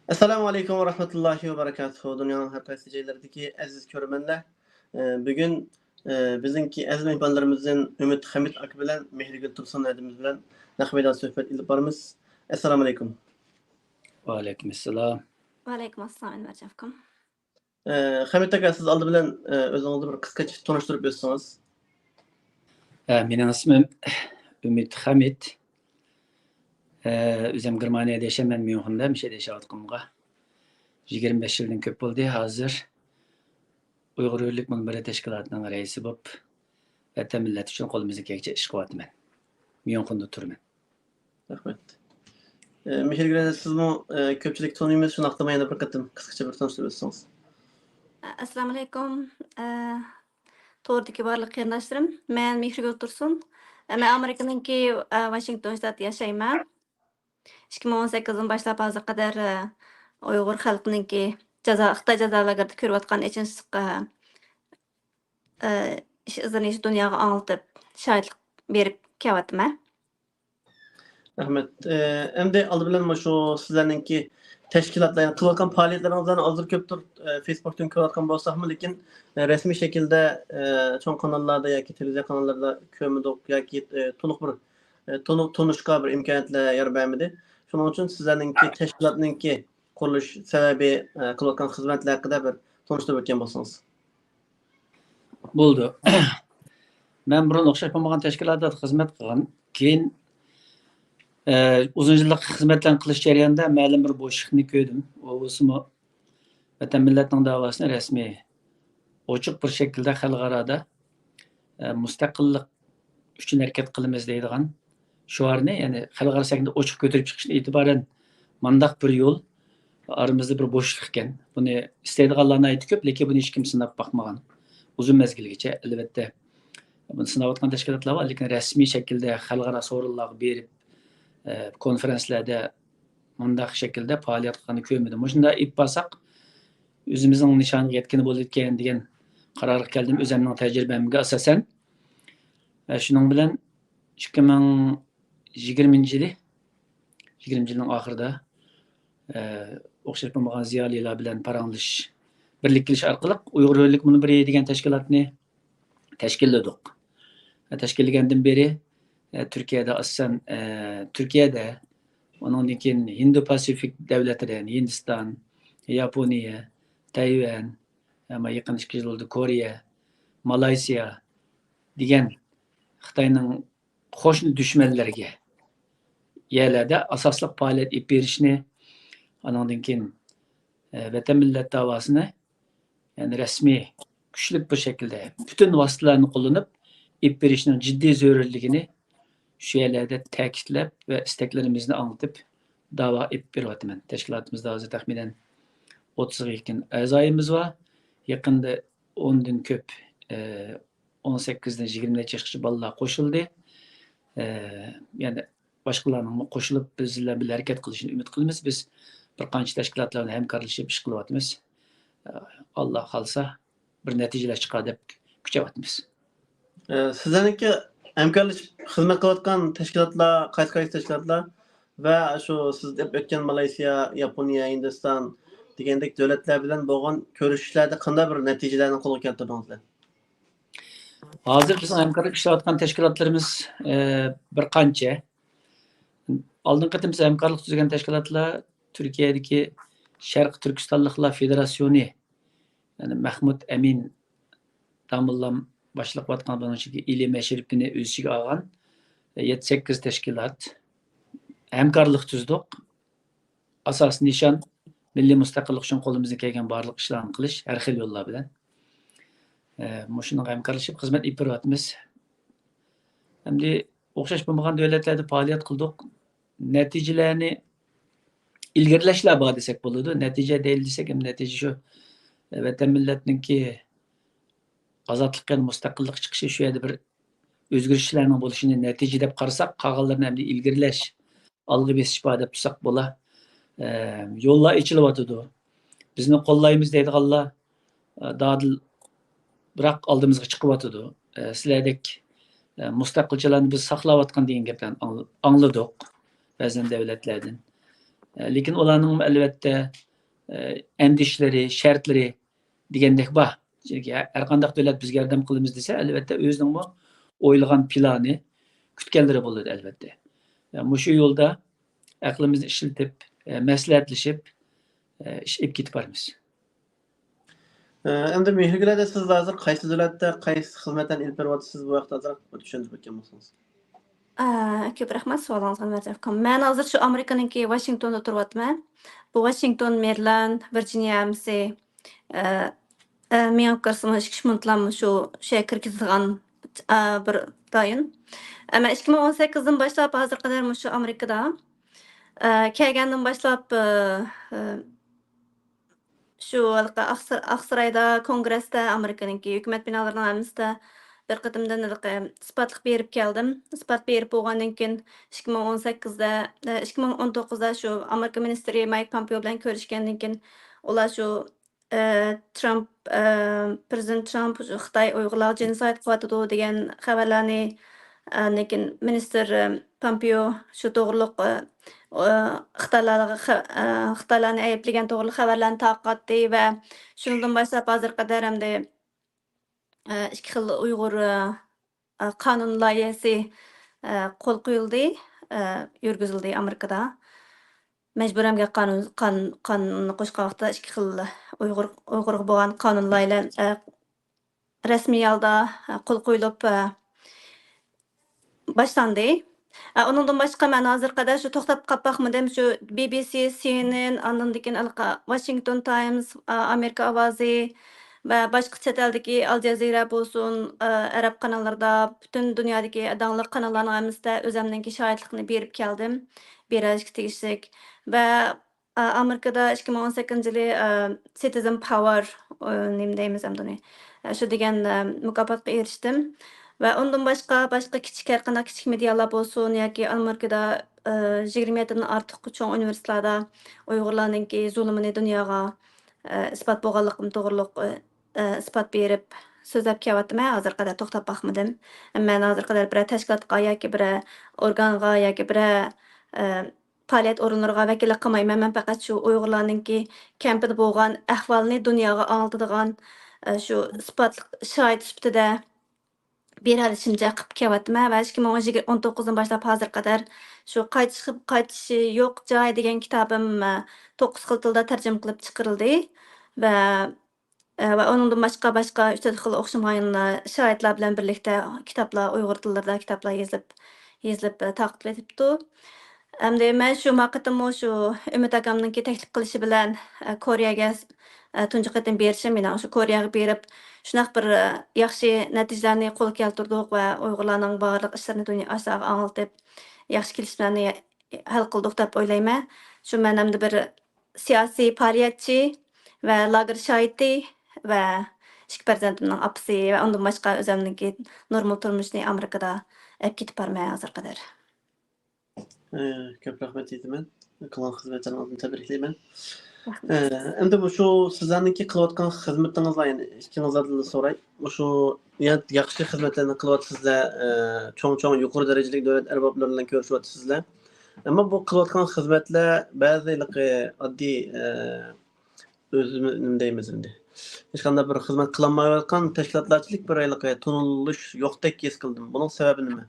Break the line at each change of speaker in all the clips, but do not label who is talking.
Assalamu alaykum ve rahmetullahi ve berekatuhu. Dünyanın her qaysı yerlerindeki aziz körmenler. Bugün bizimki aziz mehmanlarımızın Ümit Hamid aka bilen Mehrigül Tursun adımız bilen nahmeden söhbet ilip barımız. Assalamu alaykum.
Wa aleykümselam.
Waalaikumsalam barchakum.
Hamid aka siz aldı bilen özünüzü bir kıskaça tanıştırıp ötseniz.
Mening ismim Ümit Hamid. Özüm Germaniyada yaşaman Münxenda, Mişede yaşayatqanımga 25 yıldan köp boldy. Hazır Uyghur Hürlik Münberi Teşkilatynyň reisi bolup, Vatan millet üçin golymyzdan kelýänçe iş gypatman. Münxenda turman.
Rahmet. Mehrigül siz bu köpçülik tanıyımız şunu aklamayana bir katım kıskaça bir tanıştırıp ötseniz.
Assalamu alaykum. Tordaki barlyk ýerdaşlarym. Men Mehrigül Tursun. Men Amerikanyňky Washington ştaty ýaşaýman. 2018-den başlap hazır kadar Uyghur halkynyňky Xitay jazalagarda körüp atgan eçinçi sıkka iş izini dünýäge aňlatyp şaýatlyk berip käwatman.
Rahmet. Endi aldı bilen şu sizlerinki teşkilatlar yani kılakan faaliyetlerinizden azır köptür Facebook'tan kılakan bolsakmı lekin resmi şekilde çoğun kanallarda ya ki televizyon kanallarda kömüdük ya ki tonuq bir tonuşka bir imkaniyetle yer vermedi. Şunun için sizlerinki teşkilatınki kuruluş sebebi kılakan hizmetler hakkında bir tonuşturup ötken bolsanız.
Boldy. Men burun okşaş bolmagan teşkilatda hizmet kılgan. Keyin uzun yıllık hizmetlerini kılış jarayonida ma'lum bir boşlukni ko'rdim. Oğuzmu Vatan milletning davasyny resmi ochiq bir şekilde xalqarada mustaqillik üçün hareket qilamiz deydigan şuarni, yani xalqaro şekilde ochiq ko'tarib chiqishdan e'tiboran mandaq bir yo'l aramızda bir boşluk ekan. Buni isteydiganlarni aytib köp, lekin buni hech kim sinab bakmagan. Uzun mezgilgacha albatta buni sinab atgan teşkilatlar var, lekin resmi şekilde xalqaro sorunlarga berip konferanslarda mandaq şekilde faoliyat qilganini ko'rmadim. Shunda ip basak özümizning nishoniga yetkani bo'layotgan degan qarorga keldim o'zimning tajribamga asosan. Shuning bilan 2020 yilning oxirida o'xshash bo'lmagan ziyolilar bilan paranglish birlik qilish orqali Uyg'ur Hürlik Münberi degan tashkilotni tashkilladik. Tashkillagandan beri Türkiye'de aslında Türkiye'de onun için Hindu-Pasifik devletleri, Hindistan, Japonya, Tayvan, ama yakın ilişkiler oldu Kore, Malaysia diyen Xitayning qo'shni düşmanlarga yerlerde asaslık faaliyet ip berishni, ondan keyin Vatan millet davasını yani resmi güçlü bir şekilde bütün vasıtalarını kullanıp ip berishning ciddi zarurligini şu yerlerde ta'kidlab ve isteklerimizni anlatıp dava ip beryapman. Teşkilatımızda hozir taxminan 30'a yakın a'zoyimiz var. Yaqinda 10'dan köp 18'den 20 chiqchi bolalar qo'shildi. Yani boshqalarning qo'shilib bizlar bilan harakat qilishini umid qilamiz. Biz bir qancha tashkilotlar bilan hamkorlashib ish qilyapmiz. Alloh xolsa bir natijalar chiqadi deb kutyapmiz.
Sizlerinki hamkorlashib xizmat qilayotgan tashkilotlar qaysi tashkilotlar va shu siz deb o'tgan Malayziya, Yaponiya, Hindiston degandek davlatlar bilan bo'lgan ko'rishishlarda qanday bir natijalarni qo'lga keltirdingizlar?
Hozir biz hamkorlik ishlayotgan tashkilotlarimiz bir qancha. Oldingi qatim biz hamkorlik tuzgan tashkilotlar Turkiyadagi Sharq Turkistonliklar Federasyoni, yani Mahmud Amin Damullam başlıq vatqan bunun için ilim şerifini öz içine algan 7-8 teşkilat hamkorlik tuzduq. Asas nişan milli mustaqillik üçün qo'limizdan kelgan barliq ishlarni qilish har xil yo'llar bilan. Mushuni hamkorlashib xizmat ip beryapmiz. Endi o'xshash bo'lmagan davlatlarda faoliyat qildik. Natijalarni ilgarilashlar bor desak bo'ladi. Natija deyil desak ham natija shu Vatan milletninki azatlık yani mustaqillik chiqishi shu yerda bir o'zgarishlarning bo'lishini natija deb qarasak, qolganlarni ham ilgarilash, olg'a besish bor deb tursak bo'la. Yo'llar ichilyapti. Bizni qo'llaymiz deydiganlar dadil biroq oldimizga chiqyapti. Sizlardek mustaqilchilarni biz saqlayotgan degan gaplarni angladik ba'zan davlatlardan. Lekin ularning albatta endişleri, şartları degandek bor. Chunki har qanday davlat bizga yordam qilamiz desa, albatta o'zining bu o'ylagan plani, kutganlari bo'ladi albatta. Shu yo'lda aqlimizni ishlatib, maslahatlashib, ish olib ketib boramiz.
Endi Mehrigilarda siz hozir qaysi davlatda qaysi xizmatlarni ilib beryapsiz bu vaqtda ozroq tushuntirib o'tgan bo'lsangiz.
Ko'p rahmat savolingizga munosabat. Men hozir shu Amerikaningki Washingtonda turyapman. Bu Washington, Maryland, Virginia hamsi men qarasam 2 minutlarmi shu kirgizgan bir doyin. Men 2018dan boshlab hozir qadar shu Amerikada kelgandan boshlab shu Aqsarayda, Kongressda, Amerikaningki hukumat binolarining hammasida bir qatimdan isbotlik berib keldim. Isbot berib bo'lgandan keyin 2019da shu Amerika ministri Mike Pompeo bilan ko'rishgandan keyin ular shu Trump Prezident Trump Xitoy Uyg'urlar genosid qilyotidi degan xabarlarni lekin ministr Pompeo shu to'g'riliq Xitoylarni ayblagan to'g'riliq xabarlarni tarqatdi va shundan boshlab hozir qadar hamda 2 xil Uyg'ur qonun loyihasi qo'l qo'yildi, yurgizildi Amerikada. Majburamga qonunni qo'shgan vaqtda 2 xil Uyg'urga bo'lgan qonun loyihalar rasmiy holda qo'l qo'yilib boshlandi. Undan boshqa men hozir qadar shu to'xtab qolmoqmidim shu BBC, CNN, ondan keyin Washington Times, Amerika ovozi va boshqa chet eldagi Al Jazeera bo'lsin, arab kanallarida, butun dunyodagi dangli kanallarning hammasida o'zimning shohidlikni berib keldim. Berishga tegishlik va Amerikada 2018-yili Citizen Power nima deymiz hamdani shu degan mukofotga erishdim. Va undan boshqa kichik har qanday kichik medialar bo'lsin yoki Amerikada 27 dan ortiq cho'ng universitetlarda Uyg'urlarningki zulmini dunyoga isbot bo'lganligim to'g'riliq isbot berib so'zlab kelyapman. Hozir qadar to'xtab boqmadim. Men hozir qadar bir tashkilotga yoki bir organga yoki bir faoliyat o'rinlariga vakillik qilmayman. Men faqat shu Uyg'urlarningki kampida bo'lgan ahvolni dunyoga anlatadigan shu isbot shohid sifatida beralishimcha qilib kelyapman va 2019dan boshlab hozir qadar shu qaytishi yo'q joy degan kitobim 9 xil tilda tarjima qilib chiqarildi va undan boshqa 3 xil o'xshamagan shoidlar bilan birlikda kitoblar Uyg'ur tillarida kitoblar yozilib taqdim etilibdi. Hamda men shu vaqtda shu Umid akamningki taklif qilishi bilan Koreyaga tunji qatim berishim, men shu Koreyaga berib shunaqa bir yaxshi natijalarni qo'lga keltirdik va Uyg'urlarning barliq ishlarini dunyo asoga anglitib yaxshi kelishlarni hal qildik deb o'ylayman. Shu men hamda bir siyosiy faoliyatchi va lager shoidi va 2 farzandimning opasi va undan boshqa o'zimningki normal turmushni Amerikada olib ketib borman hozir qadar.
Ko'p rahmat aytaman. Qilgan xizmatlaringizni tabriklayman. Endi shu sizlarningki qilayotgan xizmatingizlar, ya'ni ikkingizdan so'ray. Shu yaxshi xizmatlarni qilyapsizlar, cho'ng yuqori darajali davlat arboblari bilan ko'rishyapsizlar. Ammo bu qilayotgan xizmatlar ba'zilari oddiy o'zimiz nima deymiz endi. Hech qanday bir xizmat qilolmayotgan tashkilotlarchilik bir tunilish yo'qdek his qildim. Buning sababi nima?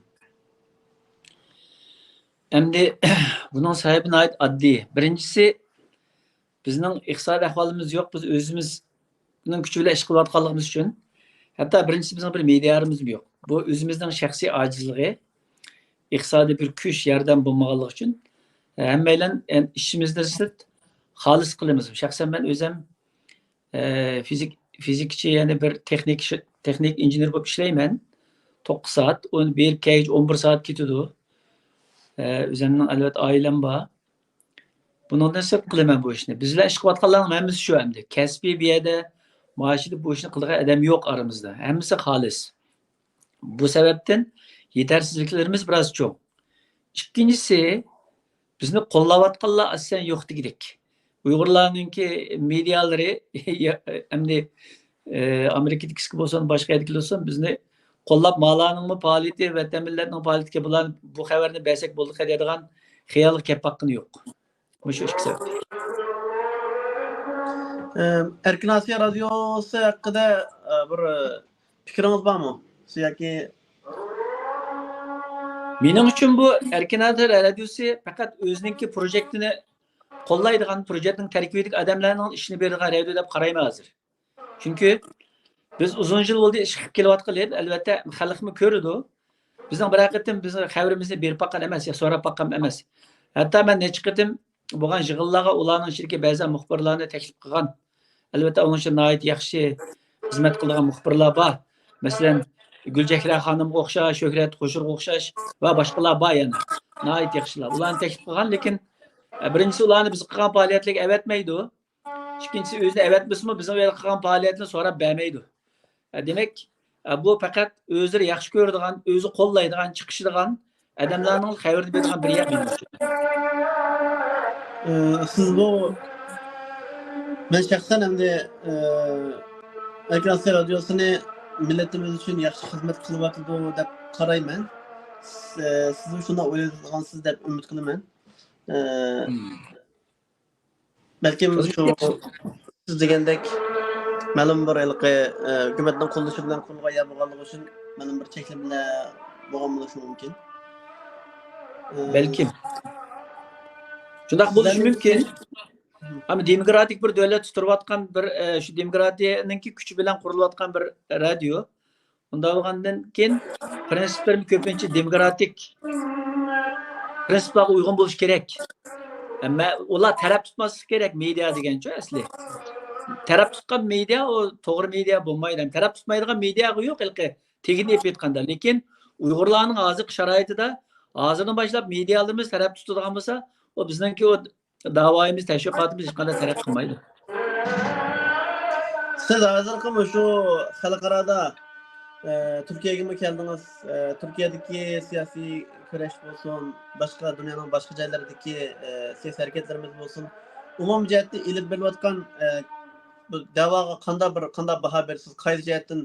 Endi buning sababi nihoyat oddiy. Birinchisi bizning iqtisodiy ahvolimiz yo'q, biz o'zimizning kuch bilan ish qilayotganligimiz uchun. Hatto birinchisi bizning bir medialarimiz yo'q. Bu o'zimizning shaxsiy ojizligi, iqtisodiy bir kuch yordam bo'lmaganligi uchun hammaylar ishimizni xolis qilamiz. Shaxsan men o'zim fizikchi, ya'ni bir texnik injener bo'lib ishlayman. 9 soat, onu berib kelgach 11 soat ketadi. O'zimning albatta oilam bor. Bundan sebep qilaman bu ishni. Bizlar ish qilayotganlarning hammasi shu endi. Kasbiy bir yerda maoshli bu ishni qiladigan odam yo'q aramizda. Hammasi xolis. Bu sababdan yetersizliklarimiz biroz cho'ng. Ikkinchisi, bizni qo'llayotganlar aslida yo'q degidek. Uyg'urlarningki medialari endi Amerikadagisi bo'lsin, boshqa yerdagilar bo'lsin, bizni qo'llab ma'loningmi faoliyati va millatning faoliyatiga bular bu xabarni bersak bo'ldi deydigan xiyol kelib baqqani yo'q. Şu iki sebep.
Erkin Asya Radyosu hakkında bir fikriniz var mı? Siyaki
Mening uchun bu Erkin Asya Radyosu faqat o'zininki projektini qo'llaydigan, projektning tarkibidagi odamlarning ishini beradigan radio deb qarayman hozir. Chunki biz uzun yil bo'ldi ish qilib kelayotganlar, albatta xalqmi ko'radi. Bizning bir haqiqatan bizning xabarimizni berib baqqan emas, ya so'rab baqqan emas. Hatto men necha qitim bo'lgan yig'inlarga ularning ichidagi ba'zi muxbirlarni taklif qilgan. Albatta onun uchun nihoyat yaxshi xizmat qilgan muxbirlar bor. Masalan, Gulchehra xonimga o'xshash, Shuhrat Qo'shirga o'xshash va boshqalar bor yana. Nihoyat yaxshilar. Ularni taklif qilgan, lekin birinchisi ularni biz qilgan faoliyatlarga avatmaydi. Ikkinchisi o'zini avatmasmi, bizning qilgan faoliyatni so'rab bermaydi. Demak, bu faqat o'zlari yaxshi ko'radigan, o'zi qo'llaydigan, chiqishadigan odamlarning xabarini beradigan bir yer men uchun.
siz bu ben şahsen hem de Erkin Asya Radyosu'nu milletimiz için yaxshi xizmat qilyapti deb qarayman. Siz shunday o'ylayotgansiz deb umid qilaman. Balkim shu siz degandek ma'lum bir hukumatning qo'llashi bilan qo'lga bo'lganligi uchun ma'lum bir cheklovlar bo'lgan bo'lishi mumkin.
Balkim. Shunday bo'lishi mumkin. Ama demokratik bir devlet tuturayotgan bir şu demokratiyaningki kuchi bilan qurilayotgan bir radio. Unda bo'lgandan keyin prinsiplarimiz ko'pincha demokratik prinsiplarga uyg'un bo'lishi kerak. Ama ular taraf tutmaslik kerak media degancha asli. Taraf tutgan media o to'g'ri media bo'lmaydi. Taraf tutmaydigan media yo'q ilqi. Tegin deb aytganda, lekin Uyg'urlarning hozirgi sharoitida hozirdan boshlab medialarimiz taraf tutadigan bo'lsa, o bizningki o davoyimiz, tashviqotimiz hech qanday taraf qilmaydi.
Siz hozir şu xalqarada Türkiye'ye mi geldiniz? Türkiye'deki siyasi kurash bo'lsin, boshqa dunyoning boshqa joylaridagi siyosiy hareketlerimiz bo'lsin. Umum jihatda ilib bo'layotgan bu da'voga qanday baho berasiz? Qaysi jihatdan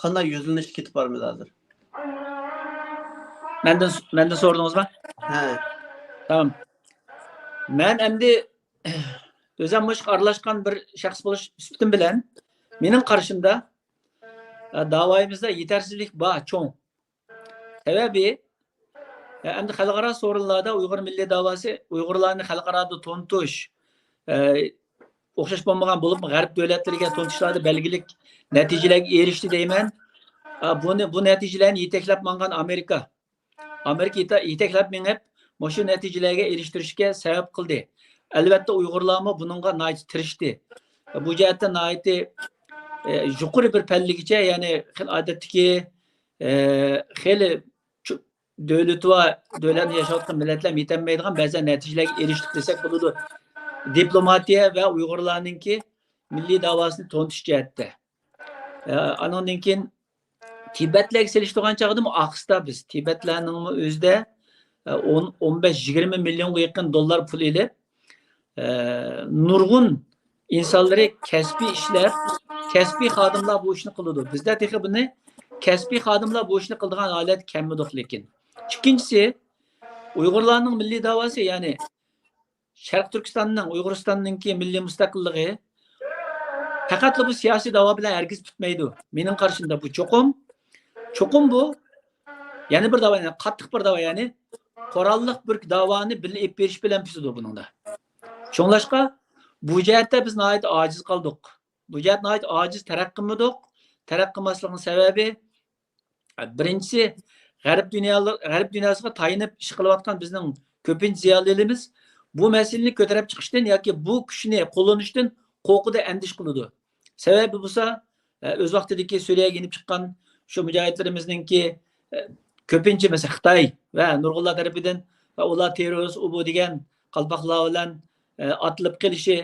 qanday yuzlanish ketib bormiz hozir?
Menden sordunuzmu?
Ha.
Tamam. Men endi o'zim mush aralashgan bir shaxs bo'lish suhbatim bilan mening qarashimda davoyimizda yetersizlik bor, cho'ng. Sababi endi xalqaro so'rinlarda Uyg'ur milliy davosi Uyg'urlarni xalqaroda to'ntish o'xshash bo'lmagan bo'lib, g'arb davlatlariga to'ntishlarda belgilik natijalarga erishdi deyman. Bu natijalarni yetaklab mangan Amerika yetaklab menib shu natijalarga erishtirishga sabab qildi. Albatta Uyg'urlarmi buningga nihoyat tirishdi. Bu jihatda nihoyat yuqori bir palligacha, ya'ni odatdagi xeli davlat va davlatni yashayotgan millatlar yetanmaydigan ba'zan natijalarga erishdik desak bo'ladi. Diplomatiya va Uyg'urlarningki milliy davosini to'ntish jihatda. Anondan keyin Tibetlarga selishtirgan chog'da aqsda biz Tibetlarning o'zida 15-20 milyonga yaqin dollar pul elib nurg'un insonlari kasbiy ishlar, kasbiy xodimlar bu ishni qiladi. Bizda texi buni kasbiy xodimlar bu ishni qiladigan holat kammidir lekin. Ikkinchisi Uyg'urlarning milliy davosi, ya'ni Sharq Turkistonning, Uyg'uristonninki milliy mustaqilligi faqat bu siyosiy davo bilan hargiz bitmaydi. Mening qarashimda bu cho'qim bu. Yana bir davo, yani qattiq bir davo, yani qurolliq bir davoni bilib berish bilan bitadi buningda. Shunlashqa bu jihatda biz nihoyat ojiz qoldik. Bu jihat nihoyat ojiz taraqqiymidik. Taraqqiymasligning sababi birinchisi g'arb dunyosiga tayinib ish qilayotgan bizning ko'pincha ziyolilarimiz bu masalani ko'tarib chiqishdan yoki bu kuchni qo'llanishdan qo'rqida andish qiladi. Sababi bo'lsa o'z vaqtidagi Suriyaga inib chiqqan shu mujohidlarimizningki ko'pincha mesela Xitoy va nurg'unlar tarafidan va ular terrorist bu degan qalpoqlar bilan atilib qelishi,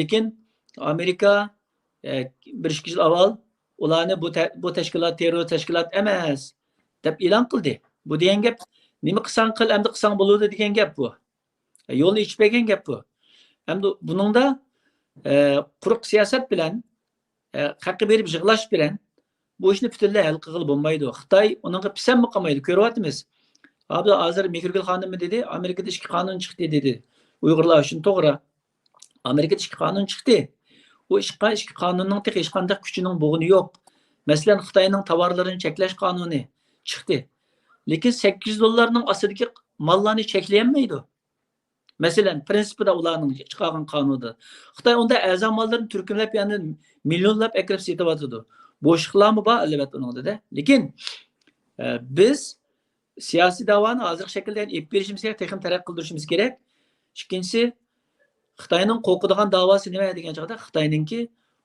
lekin Amerika bir ikki yil avval ularni bu tashkilot terror tashkilot emas deb e'lon qildi. Bu degan gap nima qilsang qil, endi qilsang bo'ladi degan gap bu. Yo'lni ichmagan gap bu. Endi buningda quruq siyosat bilan haqqi berib yig'lash bilan bu ishni butunlay hal qilib bo'lmaydi. Xitoy uningga pisanmi qilmaydi, ko'ryapmiz. Hozir Mehrgul xonim dedi, Amerikada ishki qonun chiqdi dedi. Uyg'urlar uchun to'g'ri. Amerikada ishki qonun chiqdi. O ishki qonunning tek hech qanday kuchining bo'g'ini yo'q. Masalan, Xitoyning tovarlarini cheklash qonuni chiqdi. Lekin $8 ostidagi mallarni cheklayolmaydi. Masalan, prinsipida ularning chiqargan qonunida. Xitoy unda a'zo mallarni turkumlab, ya'ni millionlab akrab setyapti. Bo'shliqlarmi bor albatta uningda. Lekin biz siyosiy davoni hozir shaklda ep berishimiz kerak, texnik taraqqi qildirishimiz kerak. Ikkinchisi, Xitoyning qo'rqadigan davosi nima degan chog'da Xitoyningki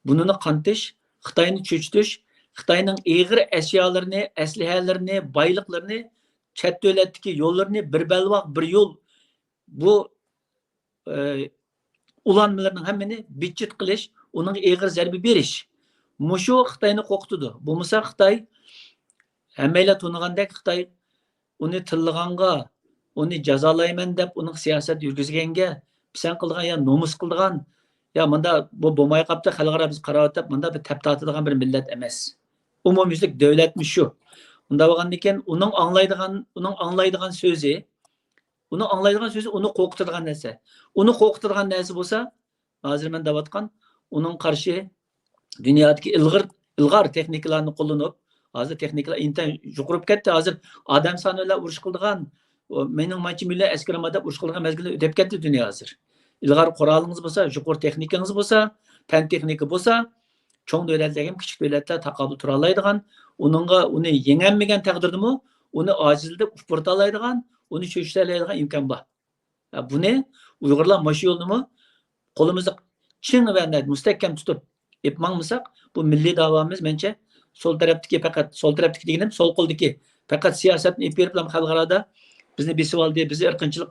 bunini qantish, Xitoyni cho'chitish, Xitoyning ig'ir ashyolarni, aslihalarini, boyliqlarini, chet davlatdagi yo'llarni bir balvoq, bir yo'l bu ulanmalarning hammani bitchit qilish, uning ig'ir zarba berish. Mushu Xitoyni qo'rqitdi. Bo'lmasa Xitoy hammaylar tunigandek Xitoy uni tillaganga, uni jazolayman deb uning siyosat yurgizganga, pisan qilgan ya nomus qilgan, ya menda bu bo'lmay qapti, xalqaro biz qarab menda bir tap tortadigan bir millat emas. Umumyuzlik davlatmi shu. Unda bo'lgandan keyin uning anglaydigan so'zi, uni qo'rqitadigan narsa. Uni qo'rqitadigan narsa bo'lsa, hozir men deyotgan, uning qarshi dunyodagi ilg'or texnikalarni qo'llanib, hozir texnikalar intan yuqurib ketdi. Hozir odam soni bilan urush qildigan, mening mancha million askarlar deb urush qilgan mezgillar o'tib ketdi dunyo hozir. Ilg'or qoralingiz bo'lsa, yuqori texnikangiz bo'lsa, fan texnika bo'lsa, cho'ng davlatlarga ham kichik davlatlar taqobil tura oladigan, uni yengolmagan taqdirdami, uni ojizlikda ufurta oladigan, uni cho'chita oladigan imkon bor. Buni Uyg'urlar mash yo'lni qo'limizda chin va mustahkam tutib epmangmisak, bu milliy davomiz mencha sol tarafdagi deganim sol qo'ldagi faqat siyosatni ep berib xalqarada bizni besib oldi, bizni irqchilik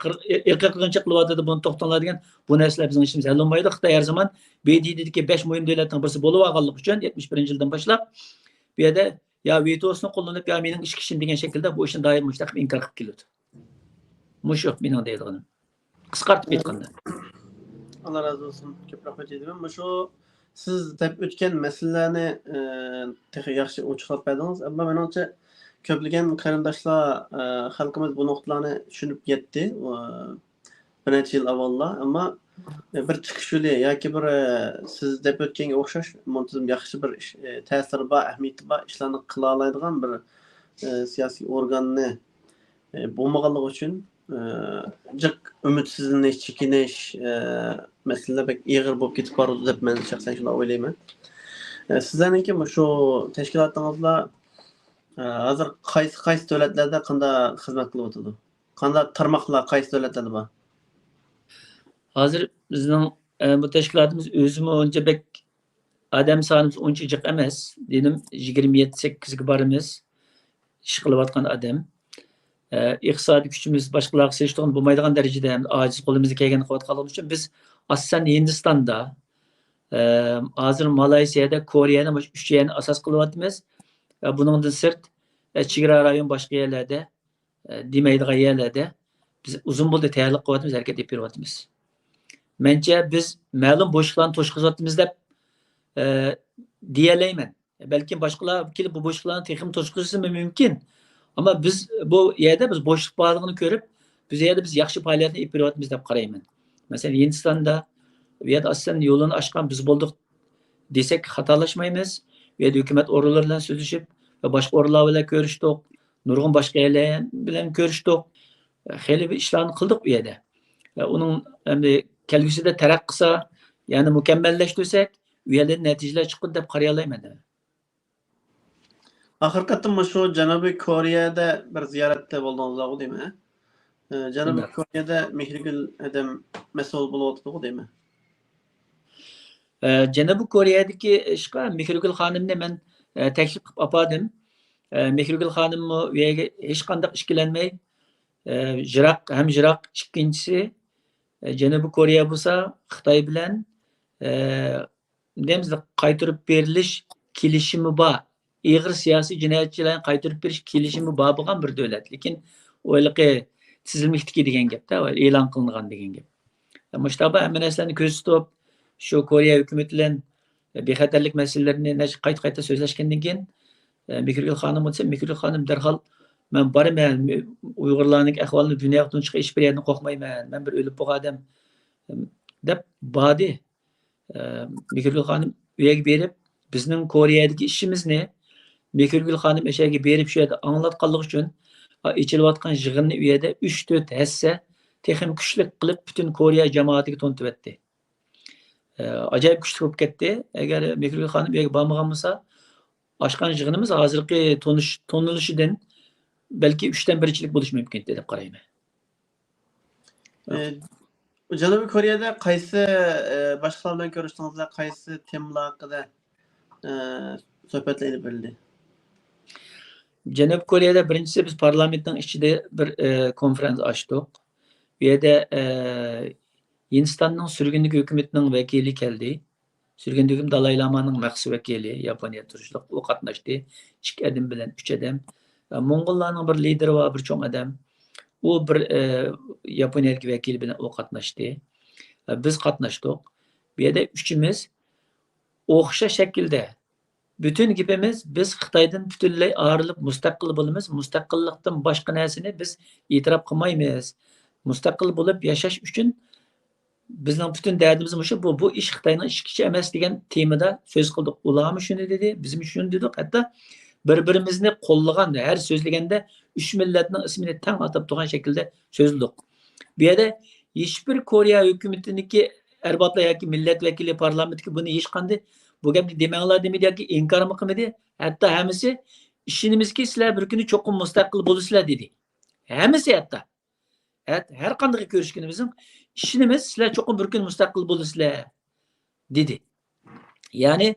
qilyapti deb buni to'xtatadigan degan bu narsalar bizning ishimiz hal bo'lmaydi. Xitoy har zaman BDDagi 5 muhim davlatning birisi bo'lib olganligi uchun 71-yildan boshlab bu yerda ya vetosini qo'llanib, ya mening ish kishim degan shaklda bu ishni doim mustaqil inkor qilib keladi. Mushu mening deydiganim. Qisqartib aytganda.
Allah razı olsun. Ko'p rahmat aytaman. Shu siz deb o'tgan masalalarni texnik yaxshi ochiqlab berdingiz. Ammo menimcha ko'plagan qarindoshlar xalqimiz bu nuqtalarni tushunib yetdi. Bir necha yil avvallar, ammo bir chiqish yo'li yoki bir siz deb o'tganga o'xshash muntazam yaxshi bir ta'siri bor, ahamiyati bor ishlarni qila oladigan bir siyosiy organni bo'lmaganligi uchun jiq umidsizlanish, chekinish masalalar bek ig'ir bo'lib ketib bordi deb men shaxsan shunday o'ylayman. Sizlarningki shu tashkilotingizlar hozir qaysi davlatlarda qanday xizmat qilib o'tadi? Qanday tarmoqlar qaysi davlatlarda bor?
Hozir bizning bu tashkilotimiz o'zimi uncha bek odam sonimiz uncha jiq emas. Dedim 27-8 ga boramiz. Ish qilayotgan odam. Iqtisodiy kuchimiz boshqalarga selishtirgan bo'lmaydigan darajada ojiz qo'limizga kelgan qilayotganligimiz uchun biz asosan Hindistonda, hozir Malayziyada, Koreyada 3 yerni asos qilyapmiz. Buningdan sirt chegara rayon boshqa yerlarda, demaydigan yerlarda biz uzun bo'ldi tayyorlik qilyapmiz, harakat etib beryapmiz. Mencha biz ma'lum bo'shliqlarni to'shqizayapmiz deb deyalayman. Balki boshqalar kelib bu bo'shliqlarni texim to'shqizishi mumkin. Ama biz bu yerda biz bo'shliq borligini ko'rib, biz yerda biz yaxshi faoliyatni olib beryapmiz deb qarayman. Masalan, Hindistonda bu yerda asosan yo'lini ochgan biz bo'ldik desak xatolashmaymiz. Bu yerda hukumat organlari bilan so'zlashib va boshqa organlar bilan ko'rishdik. Nurg'un boshqa yerlar bilan ko'rishdik. Xeyli bir ishlarni qildik bu yerda. Uning endi kelgusida taraqqisa, ya'ni mukammallashtirsak, u yerdan natijalar chiqadi deb qaray olmayman.
Haqiqatan shu Janubiy Koreyada bir ziyoratda bo'ldingizlar, deymi? Janubiy Koreyada Mehrigul adam mas'ul bo'lyapti, deymi?
Janubiy Koreyadagi ishqa Mehrigul xonimni men taklif qilib oldim. Mehrigul xonim u yerga hech qanday ishkilanmay, jiroq, ikkinchisi Janubiy Koreya bo'lsa, Xitoy bilan deymiz qaytarib berilish kelishimi bor. Ig'ir siyosiy jinoyatchilarni qaytarib berish kelishimi bor bo'lgan bir davlat. Lekin o'yliqi tizilmoqdiki degan gapda, e'lon qilingan degan gap. Mushtaba hamma narsani ko'z tutib, shu Koreya hukumati bilan bexatarlik masalalarini qayta so'zlashgandan keyin Mehrigul xonim bo'lsa, Mehrigul xonim darhol men boraman, Uyg'urlarning ahvolini dunyoga tunchiq ish berayotgan qo'rqmayman. Men bir o'lib bo'lgan odam deb badi. Mikirgül Hanım üyege berip bizning Koreyadagi ishimizni Mikirgül Hanım eşeğe berip şu yerda anglatganligi uchun ichilayotgan yig'inni u yerda 3-4 hassa texim kuchlik qilib butun Koreya jamoatiga to'ntib etdi. Acayip kuchli bo'lib ketdi. Agar Mikirgül Hanım üyege bormagan bo'lsa, ochgan yig'inimiz hozirgi to'nilishidan balki 3dan 1chilik bo'lishi mumkin deb qarayman.
Janubiy Koreyada qaysi boshqalar bilan ko'rishdingizlar, qaysi temalar haqida suhbatlar olib berildi?
Janubiy Koreyada birinchisi biz parlamentning ichida bir konferans ochdik. Bu yerda Hindistonning surgundagi hukumatining vakili keldi. Surgundagi hukumat Dalay Lamaning maxsus vakili Yaponiya turishliq u qatnashdi. 2 odam bilan 3 odam. Mong'ollarning bir lideri va bir cho'ng odam. U bir Yaponiyadagi vakil bilan u qatnashdi. Biz qatnashdik. Bu yerda uchimiz o'xshash shaklda bütün gapimiz biz Xitoydan butunlay ayrilib mustaqil bo'lamiz. Mustaqillikdan boshqa narsani biz e'tirof qilmaymiz. Mustaqil bo'lib yashash uchun bizning bütün derdimiz bu ish Xitoyning ishkicha emas degan temada so'z qildik. Ularmi shuni dedi, biz shuni dedik. Hatto bir-birimizni qo'llagan, har so'zlaganda 3 millatning ismini tang atab turgan shaklda so'zladik. Bu yerda hech bir Koreya hukumatiniki erbotlar yoki millat vakili parlamentga buni hech qanday bu gapni demanglar demidi yoki inkor qilmadi. Hatto hammasi ishimizki sizlar bir kuni cho'qim mustaqil bo'lasizlar dedi. Hammasi hatto. Har qanday ko'rishganimizning ishimiz sizlar cho'qim bir kun mustaqil bo'lasizlar dedi. Ya'ni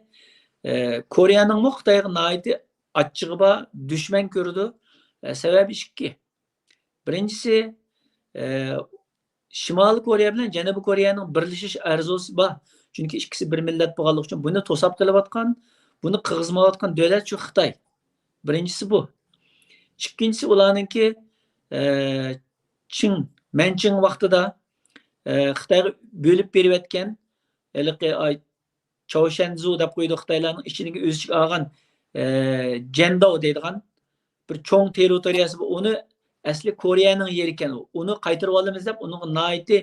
Koreyaning Xitoyga noiti achchig'i bor, dushman ko'rdi. Sababi ikki. Birinchisi Shimoliy Koreya bilan Janubiy Koreyaning birlashish arzusi bor. Chunki ikkisi bir millat bo'lganligi uchun buni to'sab qilayotgan, buni qirg'izmayotgan davlat shu Xitoy. Birinchisi bu. Ikkinchisi ularningki Manching vaqtida Xitoyga bo'lib berayotgan Chaoshanzu deb qo'ydi Xitoylarning ichiga o'ziga olgan Jendao deydigan bir cho'ng territoriyasi bu. Uni asli Koreyaning yeri ekan. Uni qaytarib olamiz deb uning noiti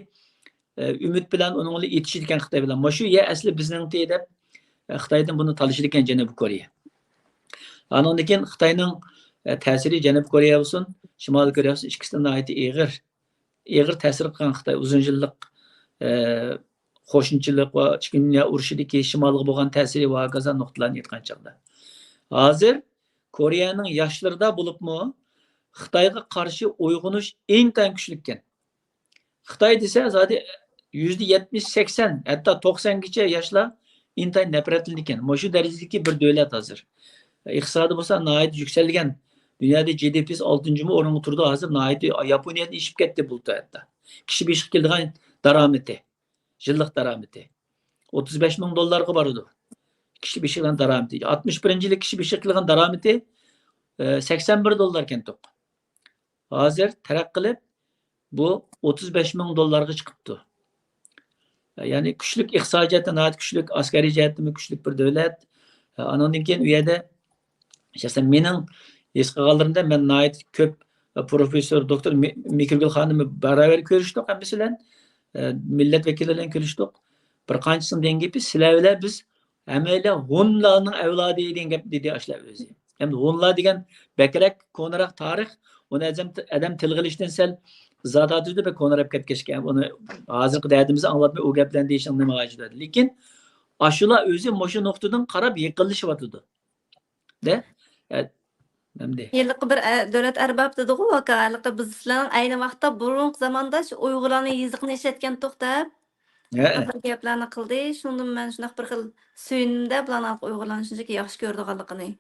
umid bilan uning yetishdi ekan Xitoy bilan. Mana shu ya asli bizning deb Xitoydan buni talishdi ekan Janubiy Koreya. Andan keyin Xitoyning ta'siri Janubiy Koreya bo'lsin, Shimoliy Koreya bo'lsin, ikkisidan noiti ig'ir ta'sir qilgan Xitoy uzun yillik qo'shnichilik va Ikkinchi dunyo urushidagi Shimolga bo'lgan ta'siri va gazan nuqtalarni aytgan chaqda. Hozir Koreyaning yoshlarida bo'libmi Xitoyga qarshi uyg'unish eng tan kuchli ekan. Xitoy desa zodi %70-80 hatto 90 gacha yoshlar intay nafratli ekan. Mana shu darajadagi bir davlat hozir. Iqtisodi bo'lsa nihoyat yuksalgan. Dunyoda GDP'si 6-o'ringa turdi. Hozir nihoyat Yaponiyadan ishib ketdi bu hatto. Kishi beshi kelgan daromati, yillik daromati $35,000 boradi. Kishi beshi qilgan daromati 61-yillik kishi beshi qilgan daromati $81 ekan to'q. Hozir taraqq qilib bu $35,000 chiqibdi. Ya'ni kuchlik iqtisodiyotda, nihoyat kuchlik askariy jihatdan kuchlik bir davlat. Andan keyin u yerda shaxsan mening his qilganlarimda men nihoyat ko'p professor doktor Mikirgül Hanım'ı beraber ko'rishdik hammasi bilan millat vakillari bilan ko'rishdik. Bir qanchasini degan gapi sizlar biz hammalar Hunlarning avlodi degan gap dedi ashlar o'zi. Hem Hunlar degan bakrak ko'nroq tarix, uni adam tilg'ilishdan sal zadatida bir ko'nroq ketgan. Uni hozirgi dardimizni anglatmay u gaplarni deyishning nima hojati. Lekin ashular o'zi shu nuqtadan qarab yiqilishyapti. De?
Yıllık bir devlet erbab dedi o vakalıkta biz sizlerin aynı vakta burun zamanda şu Uygurlarını yazıkını işletken toxtab bir gaplarni qildi. Şundan men şunaq bir xil suyunimda bularni Uygurlarni shunchaki yaxshi ko'rdiganligini.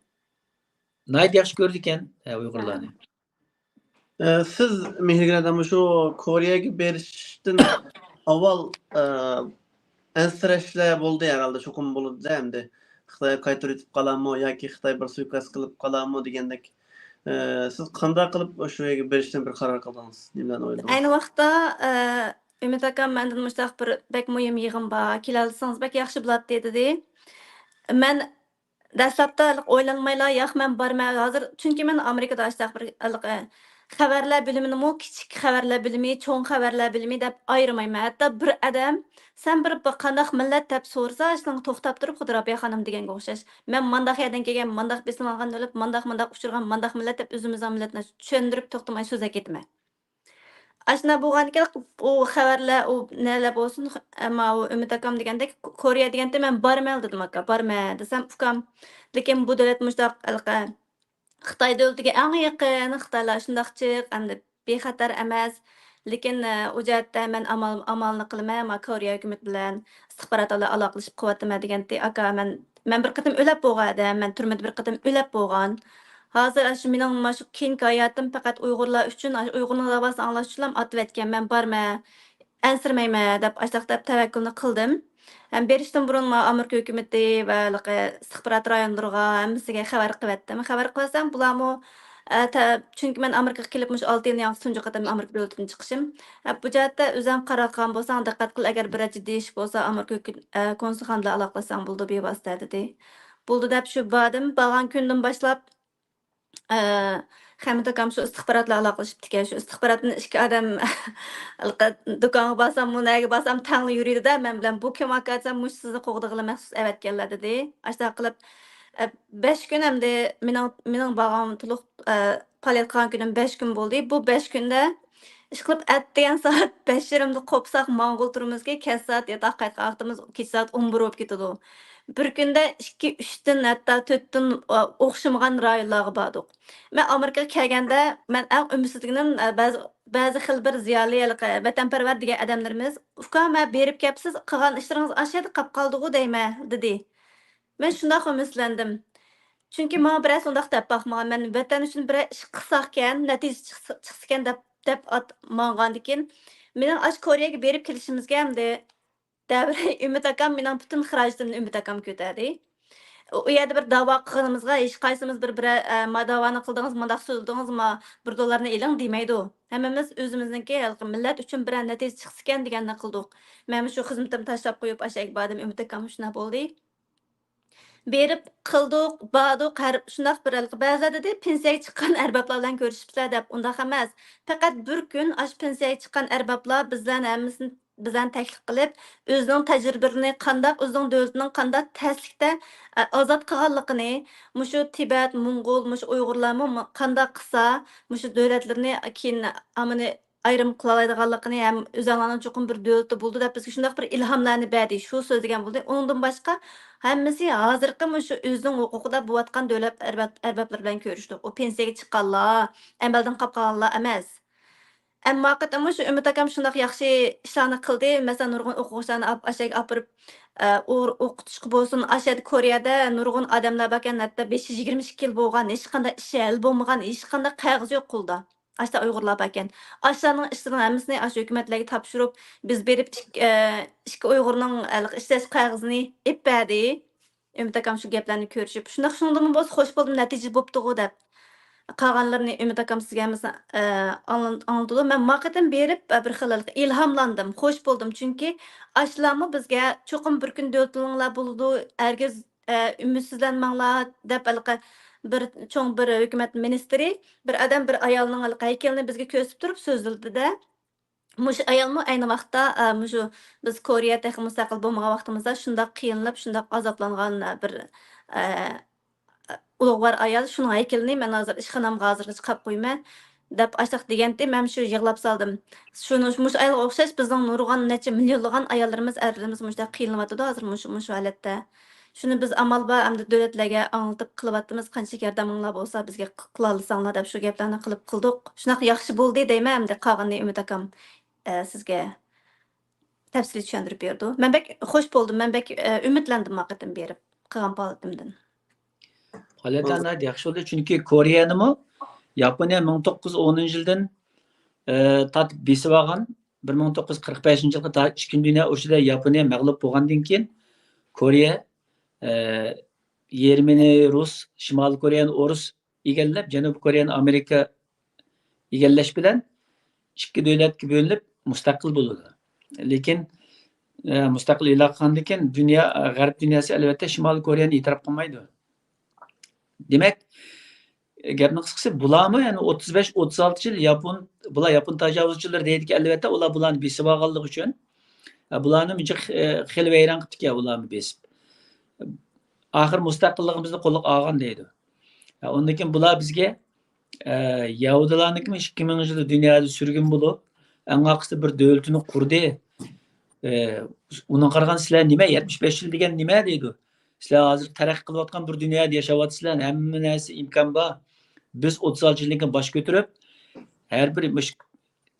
Nayt yaxshi ko'rdi ekan Uygurlarni.
Siz Mehrigan adam şu Koreyaga berishdan avval ansirashlar bo'ldi herhalde cho'qim bo'ldi endi. Xitoy qaytarib yetib qolarmi yoki Xitoy bir suiqasd qilib qolarmi degandek. Siz qanday qilib o'sha yerga berishdan bir qaror qildingiz? Nimadan o'yladingiz?
Ayni vaqtda Ümit akam mendan mustaq bir bek muhim yig'in bor. Kelalsangiz bek yaxshi bo'ladi dedi. Men dastlabda o'ylanmayla yo'q men borman hozir chunki men Amerikada ashtaq bir xabarlar bilimini mu kichik xabarlar bilimi, cho'ng xabarlar bilimi deb ayırmayman. Hatta bir adam sen bir qandaq millat deb so'rasa, shuni to'xtab turib Xudrabiya xonim deganga o'xshash. Men mandaq yerdan kelgan, mandaq beslangan davlat, mandaq uchirgan, mandaq millat deb o'zimizning millatni tushundirib to'xtamay so'z ketma. Ashuna bo'lganki, u xabarlar, u nelar bo'lsin, ammo u Umid akam degandek Koreya deganda men borman dedim aka, borman desam ukam, lekin bu davlat mushtaq Xitoy davlatiga eng yaqin, Xitoylar shundoqchiq, hamda bexatar emas. Lekin u jihatda men amalni qilaman, ma Koreya hukumat bilan istixborot aloqalashib qilyapman deganda, aka men bir qatim o'lab bo'lgandim, men turmada bir qatim o'lab bo'lgan. Hozir shu mening mana shu keyingi hayotim faqat Uyg'urlar uchun, Uyg'urning davosini anglash uchun otib men borman, ansirmayman deb deb tavakkulni qildim. Hem berishdan burun Amerika hukumati va istixborot rayonlariga hammasiga xabar qilyaptim. Xabar qilsam bularmi chunki men Amerikaga kelib 6 yilni yaxshi tunji qatam Amerika davlatidan chiqishim. Bu jihatda o'zing qaralgan bo'lsang, diqqat qil, agar bir jiddiy ish bo'lsa Amerika konsulxonada bilan aloqalasang bo'ldi bevosita dedi. Bo'ldi deb shu bordim. Borgan kundan boshlab Hamid akam shu istixborotlar aloqalashibdi. Shu istixborotni ikki odam do'konga borsam, munaga borsam tangli yuradi-da, men bilan bu kim aka desam, mush sizni qo'g'dig'ila maxsus avatganlar dedi. Ashta qilib 5 kun hamda mening borgan to'liq faoliyat qilgan kunim 5 kun bo'ldi. Bu 5 kunda ish qilib atdigan soat 5:30da qopsaq Mongol turimizga kech soat yotoq qaytgan vaqtimiz kech soat 11 bo'lib ketadi. Bir kunda 2-3 dan hatto 4 dan o'xshamagan rayonlarga bordik. Men Amerikaga kelganda men eng umidsizligim ba'zi xil bir ziyoli vatanparvar degan odamlarimiz "Ukam, berib kelibsiz, qilgan ishlaringiz ashada qolib qoldi-ku" deyman dedi. Men shunday umidsizlandim. Chunki men biroz undaq deb baxmagan. Men vatan uchun bir ish qilsaqkan, natija chiqsakan deb mangandan keyin mening Koreyaga berib kelishimizga hamda davri Umid akam mening butun xarajatimni Umid akam ko'tardi. U yerda bir da'vo qilganimizga hech qaysimiz bir davoni qildingiz, mandaq so'zdingiz, $1 dollarni eling demaydi. Hammamiz o'zimizniki millat uchun bir natija chiqsakan deganni qildik. Men shu xizmatimni tashlab qo'yib ashak bordim, Umid akam shuna bo'ldi. Berib qildik, bordik, shundaq bir ba'zida dedi pensiyaga chiqqan arboblar bilan ko'rishibsizlar deb. Undaq emas. Faqat bir kun pensiyaga chiqqan arboblar bizlarni hammasini bizdan taklif qilib, o'zining tajribasini qandaq, o'zining davlatining qandaq taslikda ozod qilganligini, mushu Tibet, Mongol, mushu Uyg'urlarni qandaq qilsa, mushu davlatlarni keyin amini ayrim qilaydiganligini ham o'zlarining cho'qim bir davlati bo'ldi deb bizga shunday bir ilhomlarni berdi. Shu so'zlagan bo'ldi. Undan boshqa hammasi hozirgi mushu o'zining huquqida bo'layotgan davlat arboblar bilan ko'rishdi. U pensiyaga chiqqanlar, amaldan qolib qolganlar emas. Ammo qatam shu Umid akam shunday yaxshi ishlarni qildi. Masalan, nurg'un o'quvchilarni ashak opirib o'qitishga bo'lsin. Ashad Koreyada nurg'un odamlar bakan, hatto 522 yil bo'lgan, hech qanday ish hal bo'lmagan, hech qanday qog'oz yo'q qo'lda. Ashta Uyg'urlar bakan. Ashlarning ishlarini hammasini hukumatlarga topshirib, biz berib ikki Uyg'urning ishlash qog'ozini ib berdi. Umid akam shu gaplarni ko'rishib, shundan bo'lsa xo'sh bo'ldim, natija bo'pti-ku deb. Qolganlarini Umid akam sizga anlatadi. Men vaqtim berib bir xil ilhomlandim, xo'sh bo'ldim. Chunki ashlarmi bizga cho'qim bir kun davlatinglar bo'ladi, hargiz umidsizlanmanglar deb bir cho'ng bir hukumat ministri, bir odam bir ayolning haykalini bizga ko'rsatib turib so'zladi-da. Mush ayolmi ayni vaqtda mushu biz Koreya texnik mustaqil bo'lmagan vaqtimizda shunday qiynalib, shunday azoblangan bir ulug'vor ayol shuni haykalini men hozir ishxonamga hozirgacha qolib qo'yman deb ashaq deganda men shu yig'lab soldim. Shuni mush ayolga o'xshash bizning nurg'on necha millionlagan ayollarimiz, erlarimiz mushda qiynaladi hozir mush holatda. Shuni biz amal bor hamda davlatlarga anlatib qilyapmiz, qancha yordaminglar bo'lsa bizga qila olsanglar deb shu gaplarni qilib qildik. Shunaqa yaxshi bo'ldi deyman hamda qolganini Umid akam sizga tafsili tushuntirib berdi. Men bek xo'sh bo'ldim, men bek umidlandim vaqtim berib qilgan faoliyatimdan.
Faoliyatlarni yaxshi bo'ldi, chunki Koreyanimi Yaponiya 1910-yildan tatib besib olgan, 1945-yilga ta 2 dunyo urushida Yaponiya mag'lub bo'lgandan keyin Koreya Yermeni Rus, Shimoliy Koreyani O'rus egallab, Janubiy Koreyani Amerika egallash bilan ikki davlatga bo'linib mustaqil bo'ldi. Lekin mustaqil e'lon qilgandan keyin dunyo, g'arb dunyosi albatta Shimoliy Koreyani e'tirof qilmaydi. Demak, gapning qisqasi bularmi yani 35-36 yil Yapon tajovuzchilari deydi albatta ular bularni besib olganligi uchun bularni xil vayron qilibdi bularni besib. Oxir mustaqilligimizni qo'lga olgan deydi. Ondan keyin bular bizga Yahudilarniki 2000 yilda dunyoda surgun bo'lib, eng aqsa bir davlatini qurdi. Uni qaragan sizlar nima 75 yil degan nima deydi? Sizlar hozir taraqqiy qilayotgan bir dunyoda yashayapsizlar, hamma narsa imkon bor. Biz 36 yildan keyin bosh ko'tarib, har bir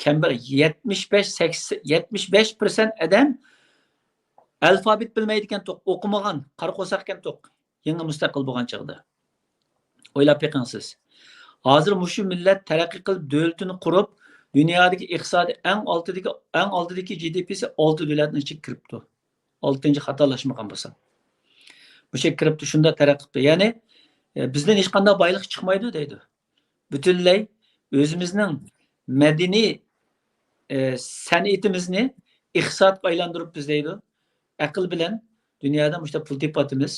kambir 75% odam alfabet bilmaydigan to'q, o'qimagan, qari qo'saq ekan to'q. Yangi mustaqil bo'lgan chog'da. O'ylab beqingsiz. Hozir mushu millat taraqqiy qilib, davlatini qurib, dunyodagi iqtisodiy eng oldidagi GDP'si 6 davlatning ichiga kiribdi. 6-chi xatolashmagan bo'lsam. Bu şey kiribdi, shunda taraqqiydi. Ya'ni bizdan hech qanday boylik chiqmaydi deydi. Butunlay o'zimizning madaniy san'atimizni iqtisodga aylantirib biz deydi. Aql bilan dunyoda mushta pul tepatimiz.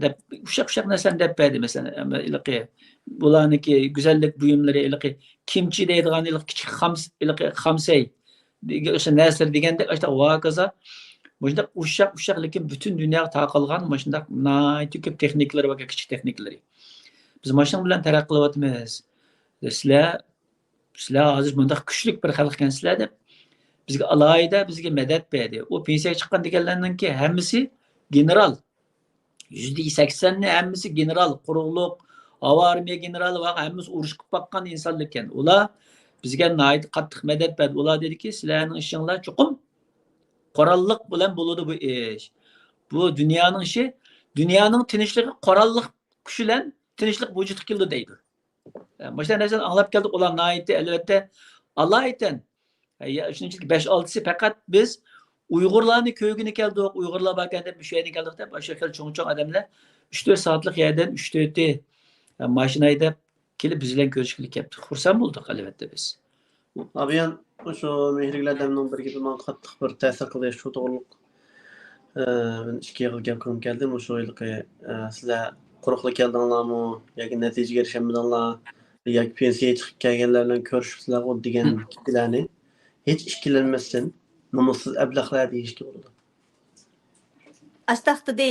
Deb uşaq narsani deb berdi mesela. Ilqi bularniki güzellik buyumlari ilqi kimchi deydigan ilqi kichik xamsay o'sha narsalar deganda işte vakaza Muşda uşaq lekin butun dunyoga taqilgan mashunda nayt ko'p texnikalari va kichik texnikalari. Biz mashina bilan taraqqi qilyapmiz. Sizlar hozir bunday kuchli bir xalq ekansizlar deb bizga alayda bizga madad berdi. O pensiyaga chiqqan deganlarninki hammasi general. %80'ni hammasi general, quruqliq, havo armiya generali va hammasi urush qilib baqqan insonlar ekan. Ular bizga nayt qattiq madad berdi. Ular dediki, sizlarning ishinglar chuqum qoralliq bilan bo'ladi bu ish. Bu dunyoning ishi, dunyoning tinchligi qoralliq kuch bilan tinchlik vujudga keldi deydi. Başta narsani anglab keldik, ular nayt albatta Allah aytan. Shuning uchun 5-6si faqat biz Uyg'urlarni ko'ygini keldik, Uyg'urlar bakanda bu yerga keldik deb o'sha xil cho'ng-cho'ng odamlar 3-4 soatlik yerdan 3-4 mashina haydab kelib biz bilan ko'rishga kelibdi. Xursand bo'ldik albatta biz.
Abiyan şu mehrilerden bir gibi man qattiq bir ta'sir qildi shu to'g'riliq. Men 2 yil gap qilib keldim o'sha yilqi sizlar quruqlik keldinglarmi yoki natijaga erishmadinglar yoki pensiyaga chiqib kelganlar bilan ko'rishibsizlar degan kishilarni hech ikkilanmasdan nomussiz ablahlar deyishga bo'ladi.
Ashtaqdi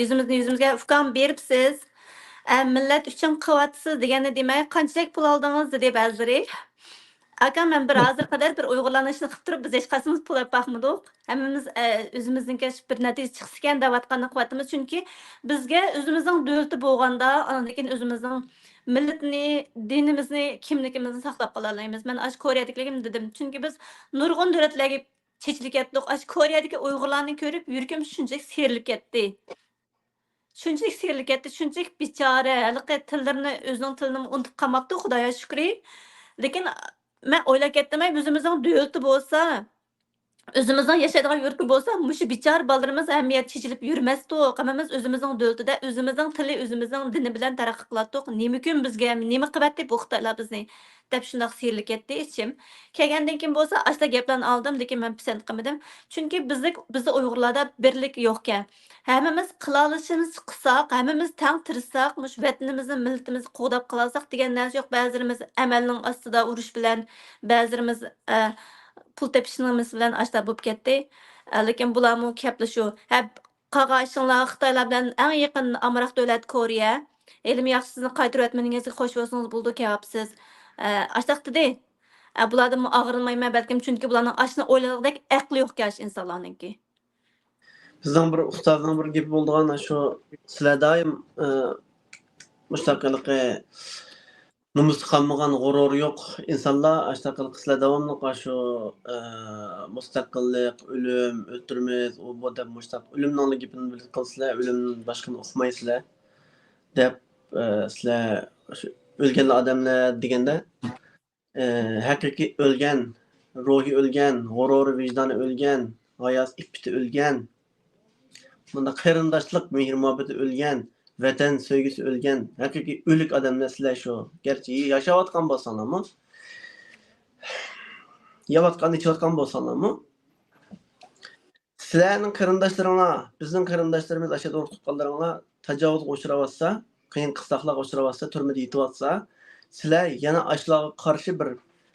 yüzümüzge ufkan beripsiz. Millet üçün qıvatsız degeni demay qanchalik pul aldınız dedi ba'zilari. Aka men bir hozir qadar bir uyg'urlanishni qilib turib biz hech qaysimiz pul olib baxmadik. Hammamiz o'zimizningki bir natija chiqsa ekan deyotganini qilyapmiz. Chunki bizga o'zimizning davlati bo'lganda, lekin o'zimizning millatni, dinimizni, kimligimizni saqlab qola olmaymiz. Men ash Koreyadagiligim dedim. Chunki biz nurg'un davlatlarga chechilib ketdik. Ash Koreyadagi uyg'urlarni ko'rib yuragim shunchalik serilib ketdi. Shunchalik serilib ketdi, shunchalik bechora, haliqi tillarini, o'zining tilini unutib qolmabdi, Xudoga shukri. Lekin men o'ylab ketdim, o'zimizning davlati bo'lsa, o'zimizning yashaydigan yurti bo'lsa, mushu bechora bolalarimiz ahamiyat chechilib yurmasdi. Hammamiz o'zimizning davlatida, o'zimizning tili, o'zimizning dini bilan taraqqiy qilardik. Nima uchun bizga, nima qilyapti bu xitoylar bizni deb shunday serilib ketdi ichim. Kelgandan keyin bo'lsa, ashta gaplarni oldim, lekin men pisand qilmadim. Chunki bizda Uyg'urlarda birlik yo'q ekan. Hammamiz qilolishimiz qilsak, hammamiz tang tirsak, mush vatanimizni, millatimizni qo'g'dab qolsak degan narsa yo'q. Ba'zilarimiz amalning ostida urush bilan, ba'zilarimiz pul tepishimiz bilan ashta bo'lib ketdi. Lekin bularmi gaplashu. Qag'ashinglar Xitoylar bilan eng yaqin Amroq davlat Koreya. Elim yaxshi sizni qaytarib o'tmaningizga xo'sh bo'lsangiz bo'ldi kelyapsiz. Ashtaqdi. Bulardan og'rilmayman balkim chunki bularning ashni o'ylaganidek aqli yo'q kash insonlarningki.
Bizden bir ustazdan bir gibi olduğuna şu sizler daim mustaqillikka numus qalmagan g'urur yok insanlar mustaqillik sizler davamlı şu mustaqillik, ölüm, öldürmez, o bu da ölümden gibini bilip qalsizlar, ölümden başqani uqmaysizlar deb sizler ölgen adamlar degende haqiqiy ölgen, ruhi ölgen, g'ururi vicdanı ölgen, g'ayasi ipiti ölgen bunda qarindoshlik mehr muhabbati o'lgan, vatan sevgisi o'lgan, haqiqiy o'lik odamlar sizlar shu. Garchi yashayotgan bo'lsanglarmi, yeyotgan ichayotgan bo'lsanglarmi, sizlarning qarindoshlaringlar, bizning qarindoshlarimiz ashada tutganlaringlar tajovuzga uchrayotsa, qiyin qıstaqlarga uchrayotsa, turmada yetyapsa, sizlar yana ashlarga qarshi bir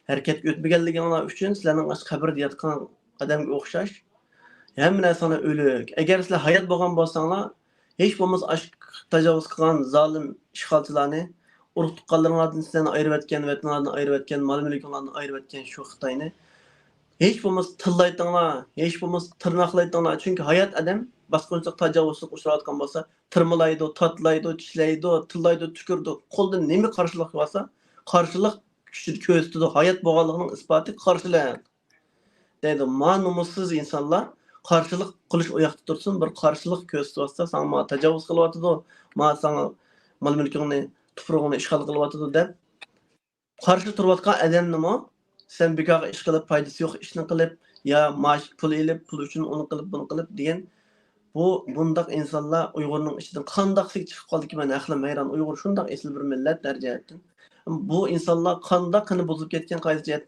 harakat o'tmaganliginglar uchun sizlarning qabrda yotgan odamga o'xshash hamma narsani o'lik. Agar sizlar hayot bo'lgan bo'lsanglar, hech bo'lmasa tajovuz qilgan zolim ishg'olchilarni urug' tuqqanlardan sizlarni ayirib etgan, vatanlarni ayirib etgan, mol-mulklarni ayirib etgan shu Xitoyni hech bo'lmasa tillaytinglar, hech bo'lmasa tirnoqlaytinglar. Chunki hayot odam bosqinchilik tajovuzga uchrayotgan bo'lsa, tirmalaydi, tatlaydi, tishlaydi, tillaydi, tükürdü. Qo'ldan nima qarshilik qilsa, qarshilik kuchini ko'rsatadi. Hayot bo'lganligining isboti qarshilik. Deydi, ma nomussiz insonlar qarshilik qilish u yoqda tursin, bir qarshilik ko'rsatyapsa, sen ma tajovuz qilyapti, ma sana mol-mulkingni, tuprog'ini ishg'ol qilyapti deb qarshi turayotgan odamnimi sen bekorga ish qilib, foydasi yo'q ishni qilib, ya maash pul elib, pul uchun uni qilib, bunu qilib degan bundaq insonlar Uyg'urning ichidan qandaqlik chiqib qoldiki, men aqlim hayron. Uyg'ur shundoq esli bir millat darajatdan. Bu insonlar qandaqini buzib ketgan qaysijet.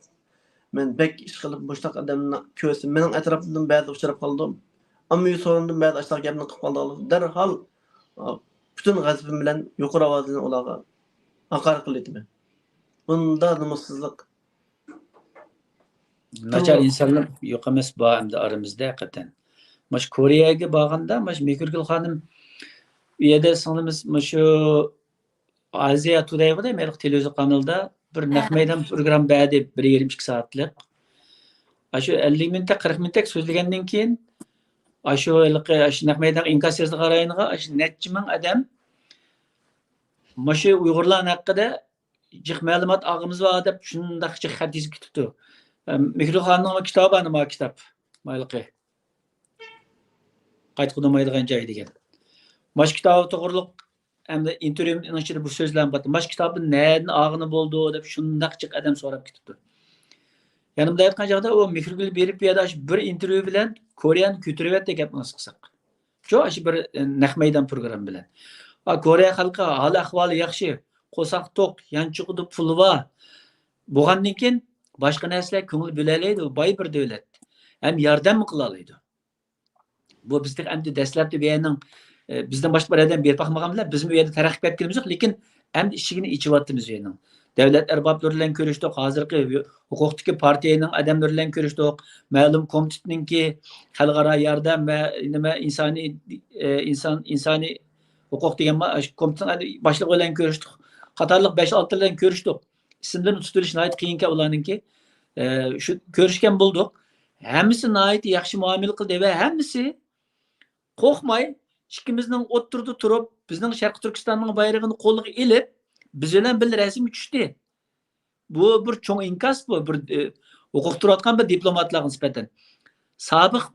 Men bek ish qilib, boshqa odamni ko'rsim, mening atrofimdan ba'zi uchrab qoldim. Ammo so'rindim ba'zi ashlar gapni qilib qoldim. Darhol butun g'azabim bilan yuqori ovoz bilan ularga haqorat qilyapman. Bunda nomussizlik
Nachar insanlar yo'q emas bu hamda aramizda haqiqatan. Mash Koreyaga borganda, mash Mekurgul xonim u yerda singlimiz shu Aziya Today'da meliq televizion kanalda bir naq maydon program berdi 1,5-2 soatlik. Shu 50 minutda 40 minutda so'zlagandan keyin shu naq maydon inkasiyasiga qarayinga necha ming odam shu Uyg'urlar haqida jiq ma'lumot og'imiz bor deb shundaq jiq hadis kitibdi. Mekurgul xonimning kitobi ana kitob. Mayliqi. Qaytqudmaydigan joy degan. Mash kitobi to'g'riliq hamda intervyuning ichida bu so'zlar bor. Mash kitobni nerdan og'ini bo'ldi deb shundaq jiq odam so'rab ketibdi. Yanimda aytgan joyda u Mekurgul berib berdi bir intervyu bilan Koreyani ko'taryapti gapimiz qilsak. Shu bir naq maydon program bilan. Koreya xalqi hali ahvoli yaxshi, qo'saq to'q, yanchiqida puli bor. Bo'lgandan keyin boshqa narsalar ko'ngil bo'lalaydi, boy bir davlat. Ham yordam qila oladi. Bu bizning endi dastlabki bayaning bizdan boshqa bir odam berib baxmaganlar, biz bu yerda taraqqiyot etganimiz yo'q, lekin endi ishigini ichivyapmiz yaning. Davlat arboblari bilan ko'rishdik, hozirgi huquqdagi partiyaning odamlari bilan ko'rishdik, ma'lum komitetninki xalqaro yordam va nima insoniy huquq degan komitetning boshlig'i bilan ko'rishdik. Qatorliq 5-6 bilan ko'rishdik. Ismlarini tutilish nihoyat qiyinki ularninki. Shu ko'rishgan bo'ldik. Hammasi nihoyat yaxshi muomala qildi va hammasi qo'rqmay ikkimizning o'ttirdi turib, bizning Sharq Turkistonning bayrog'ini qo'liga ilib, biz bilan bir rasm tushdi. Bu bir cho'ng inkas, bu bir huquq turayotgan bir diplomatlarga nisbatan. Sobiq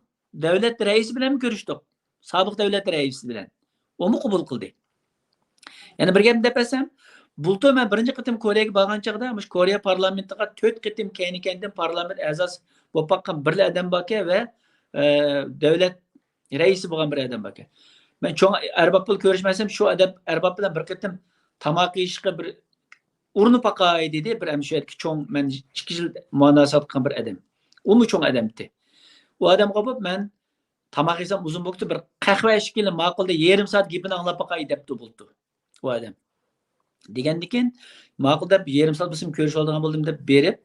davlat raisi bilan ko'rishdik. Sobiq davlat raisi bilan. Uni qabul qildi. Yana bir gap depasam, bulto men birinchi qitim Koreyaga borgan chaqda, Koreya parlamentiga 4 qitim kaynikandan parlament a'zosi bo'lib baqqan bir odam bor va davlat raisi bo'lgan bir odam bor. Men cho'ng arbab bilan ko'rishmasam, shu odam arbab bilan bir qitim tamoq yeyishga bir urinib baqay dedi, bir ham shu yerga cho'ng men 2 yil munosabat qilgan bir odam. U mu cho'ng odamdi. U odamga bo'lib men tamoq yesam uzun bo'ldi, bir qahva ishkili ma'qulda yarim soat gapini anglab baqay debdi bo'ldi. U odam. Degandan keyin ma'qul deb yarim soat bizim ko'rish oldigan bo'ldim deb berib,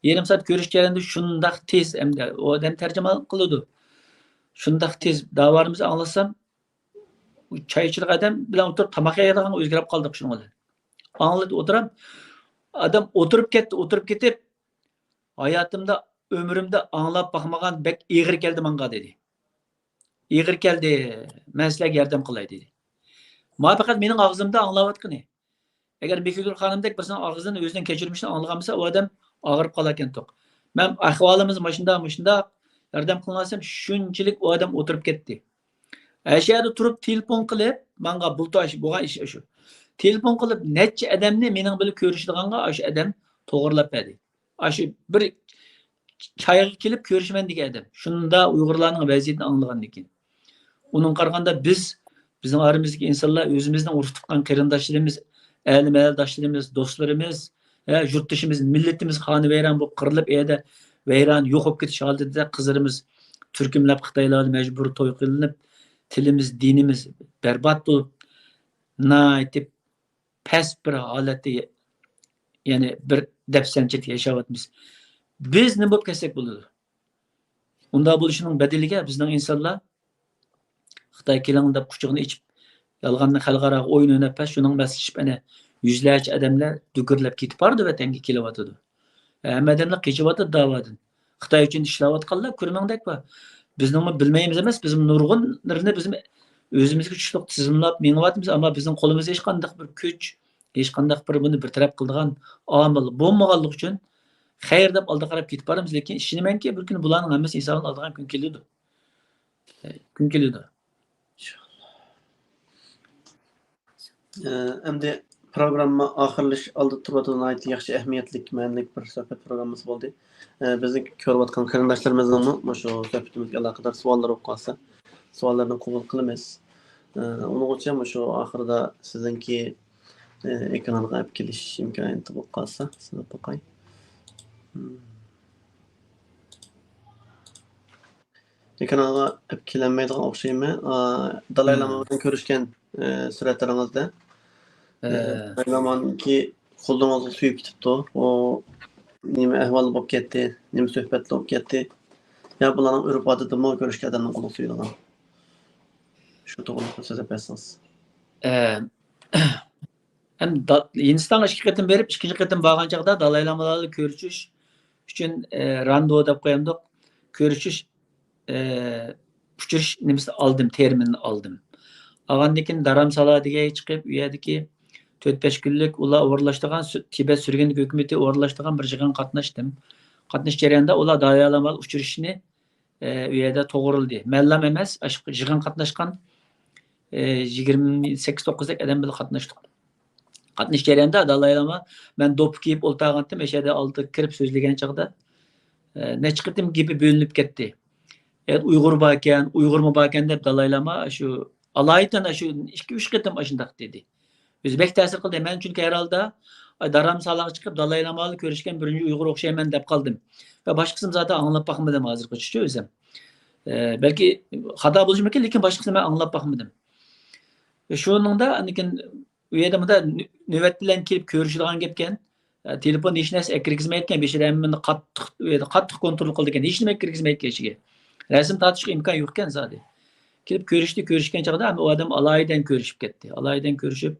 yarim soat ko'rishganda shundaq tez hamda u odam tarjima qiladi. Shundaq tez davarimizni anglasam, u choychilik odam bilan o'tirib tamoq yeydigan o'zgarib qoldik shuni bilan. Angladi o'tirib, odam o'tirib ketib, hayotimda, ömrümdə anlab baxmagan bək eğir keldi menga dedi. Eğir keldi, men sizlarga yordam qilay dedi. Ma faqat mening og'zimda anglayotgani. Agar Mekurgul xonimdek birsin og'zidan o'zidan kechirmishni anglagan bo'lsa, u odam og'irib qolar ekan to'q. Men ahvolimiz mashunda yordam qilmasam, shunchalik u odam o'tirib ketdi. Ashada turib telefon qilib, menga bultosh bo'lgan ish shu. Telefon qilib necha odamni mening bilan ko'rishdiganga shu odam to'g'rilab berdi. Shu bir çayga kelib ko'rishman degan odam. Shunda Uyg'urlarning vaziyatini anglagandan keyin. Uning qaraganda bizning aramızdagi insonlar o'zimizning urush tuqqan qarindoshlarimiz, ahli mahaldaşlarımız, dostlarımız, yurtdoshimiz, millatimiz xoni vayron bo'lib qirilib edi, vayron yo'q bo'lib ketish oldida qizlarimiz turkumlab Xitoylar majbur to'y qilinib, tilimiz, dinimiz barbod bo'lib, aytib past bir holatda ya'ni bir dafsanchilik yashayapmiz. Biz nima bo'lib kelsak bo'ladi? Unda bo'lishining bedeliga bizning insonlar Xitoy keling deb quchog'ini ichib, yolg'onni xalqaro o'yin o'ynab, shuning maslashib ana yuzlarcha odamlar dukurlab ketib bordi vatanga kelyotdi. Hamma odamlar qechyapti da'vodan. Xitoy uchun ishlayotganlar ko'rmangdak va bizni bilmaymiz emas, biz nurg'unlarni biz o'zimizga kuchliq tizimlab mengyapmiz, ammo bizning qo'limizda hech qanday bir kuch, hech qanday bir buni bartaraf qiladigan omil bo'lmaganligi uchun xayr deb oldi qarab ketib boramiz, lekin ishonamanki bir kun bularning hammasi hisobini oladigan kun keladi. Kun keladi.
Endi programma oxirlash oldi turadigan ayt yaxshi ahamiyatli ma'nolik bir suhbat programmasi bo'ldi. Bizni ko'rayotgan qarindoshlarimizning mana shu suhbatimizga aloqador savollar bo'lib qolsa, savollarni qabul qilamiz. Uning uchun mana shu oxirida sizningki ekranga olib kelish imkoniyati bo'lib qolsa, sinab boqay. Ekranga olib kelinmaydigan o'xshaymi? Dalay Lama bilan ko'rishgan suratlaringizda zamanki qo'ldan suyib ketibdi. O nima ahvol bo'lib ketdi, nima suhbatlar bo'lib ketdi. Ya bularning urf odatimi ko'rishga odamning qo'li suyulgan. Shu to'g'risida so'z bersangiz.
Hem Hindistan'a ikki qatim berib, ikkinchi qatim borgan chaqda Dalay Lamalarni ko'rishish uchun randevu deb qo'yamdik. Ko'rishish uchirish nimasi oldim, terminini oldim. Olgandan keyin Dharamsalaga chiqib, u yerdagi 4-5 kunlik ular o'rlashtirgan Tibet surgunlik hukumati o'rlashtirgan bir yig'in qatnashdim. Qatnash jarayonida ular Dalay Lama uchirishni u yerda to'g'rildi. Mallam emas, yig'in qatnashgan 28-9 dak odam bilan qatnashdik. Qatnash jarayonida Dalay Lama men do'p kiyib o'ltirgandim, o'shada oldi kirib so'zlagan chaqda necha qitim gapi bo'linib ketdi. Uyg'ur bor ekan, Uyg'urmi bor ekan deb Dalay Lama shu alaydan shu 2-3 qitim ashundaq dedi. O'zbek ta'sir qildi. Men chunki herhalde Dharamsalaga chiqib Dalay Lamani ko'rishgan birinchi Uyg'ur o'xshayman deb qoldim. Va boshqasini zaten anglab baxmadim hozirgacha o'zim. Belki xato bo'lishi mumkin, lekin boshqasini men anglab baxmadim. Shuningda lekin u yerda bunda navbat bilan kelib ko'rishadigan gapkan. Telefon hech narsa kirgizmayotgan, beshiramni qattiq kontrol qildigan, hech nima kirgizmayotgan ishiga. Rasm tortishga imkon yo'q ekan zodi. Kelib ko'rishgan chaqda u odam alaydan ko'rishib ketdi. Alaydan ko'rishib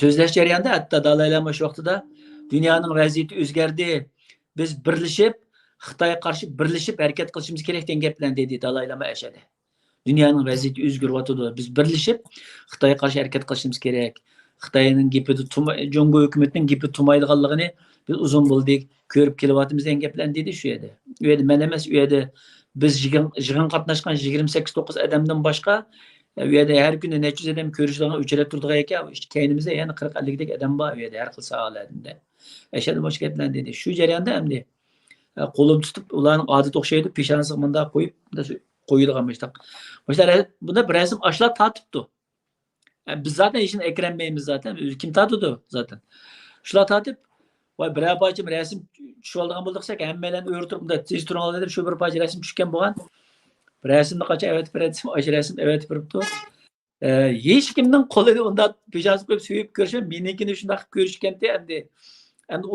so'zlash jarayonida hatto Dalay Lama shu vaqtida dunyoning vaziyati o'zgardi. Biz birlashib, Xitoyga qarshi birlashib harakat qilishimiz kerak degan gap bilan dedi Dalay Lama ashada. Dunyoning vaziyati o'zgaryapti. Biz birlashib Xitoyga qarshi harakat qilishimiz kerak. Xitoyning gapida Jongo hukumatining gapi tumaydiganligini biz uzun bo'ldik, ko'rib kelyapmiz degan gap bilan dedi shu yerda. U yerda men emas, u yerda biz yig'in qatnashgan 28-9 odamdan boshqa u yerda har kuni necha yuz odam ko'rishadigan uchrab turadigan ekan, keynimizda yana 40-50 dek odam bor u yerda har xil sohalarda. Ashada boshqa gap bilan dedi. Shu jarayonda endi qo'lim tutib ularning odat o'xshaydi, peshonasiga bunda qo'yib qo'yilgan bo'shliq. Boshlar bunda bir rasm ashlar tortibdi. Biz zaten işini ekranmaymiz zaten. Kim tortdi zaten. Shular tortib voy bir parcha rasm tushib olgan bo'ldiksak, hammalarni o'rtirib bunda tez turinglar deb shu bir parcha rasm tushgan bo'lgan. Rasmni qacha evet bir rasm evet biribdi. Hech kimning qo'lida unda peshonasiga qo'yib suyib ko'rishib, menikini shunday ko'rishganda endi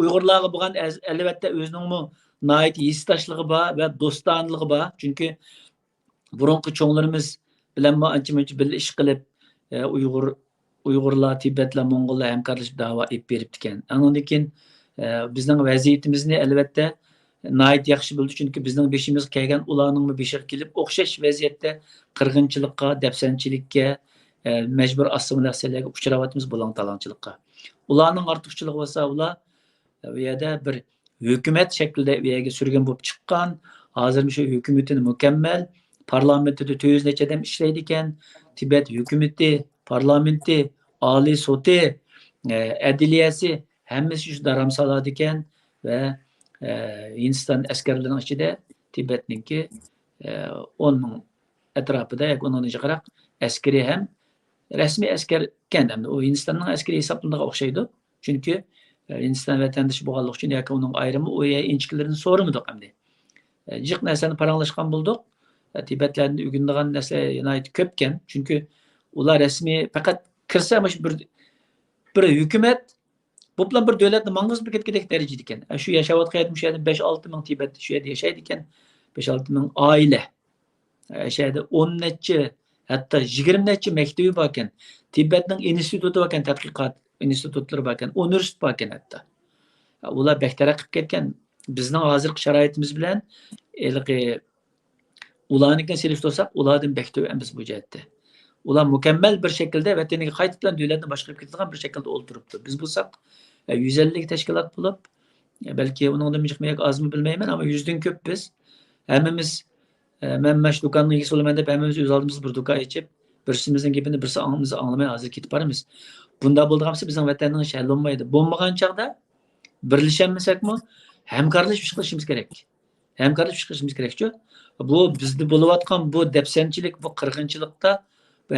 Uyg'urlarga bo'lgan albatta o'zining nihoyat hissdoshligi bor va do'stonligi bor. Chunki burunqi cho'nglarimiz bilan ancha-muncha birga ish qilib Uyg'urlar, Tibetlar, Mo'ng'ullar hamkorlashib da'vo olib beribdi ekan. Undan keyin bizning vaziyatimizni albatta nihoyat yaxshi bildi, chunki bizning beshimizga kelgan ularning beshiga kelib o'xshash vaziyatda qirg'inchilikqa, dafsanchilikka, majbur assimilyatsiyalarga uchrayapmiz, bulang talonchilikqa. Ularning ortiqchiligi bo'lsa, ular bu yerda bir hukumat shaklida u yerga surgun bo'lib chiqqan. Hozir shu hukumatini mukammal parlamentida 400 necha odam ishlaydi ekan. Tibet hukumati, parlamenti, oliy sudi, adliyasi hammasi shu Dharamsalada ekan va Hindiston askarlarining ichida Tibetningki 10 ming atrofida, onun qaraq askari ham rasmiy askar ekan. U Hindistonning askari hisoblanadigan o'xshaydi. Chunki Hindiston vatandoshi bo'lganligi uchun yoki uning ayrimi u inchkilarini so'ramadik hamda. Jiq narsani paranglashgan bo'ldik. Tibetlarni o'rganadigan narsa nihoyat ko'p ekan. Chunki ular rasmiy faqat kirsa bir bir hükümet bu bilan bir davlatni mang'izib ketgandek darajada ekan. Shu yashayotgan shu yerda 5-6 ming Tibet shu yerda yashaydi ekan. 5-6 ming oila. Shu yerda 10 necha hatto 20 necha maktabi bor ekan. Tibetning instituti bor ekan, tadqiqot institutlari bor ekan, universitet bor ekan hatto. Ular bek taraqqib ketgan. Bizning hozirgi sharoitimiz bilan ularnikiga selishtirib olsak, ulardan bek biz bu jihatda. Ular mukammal bir şekilde vataniga qaytib bilan davlatni boshqarib ketadigan bir şekilde o'ltiribdi. Biz bo'lsak 150 tashkilot bo'lib, balki uningdan chiqmayak ozmi bilmayman, ammo 100dan ko'p biz. Hammamiz men mash do'konni egasi bo'laman deb hammamiz o'z oldimiz bir do'kon ochib, birsimizning gapini birsi anglamay hozir ketib boramiz. Bunda bo'lgansa bizning vatanning ishi hal bo'lmaydi. Bo'lmagan chaqda birlashmasakmi, hamkorlashib qilishimiz kerak. Hamkorlashib qilishimiz kerak-ku. Bu bizda bo'layotgan bu depsenchilik, bu qirg'inchilikda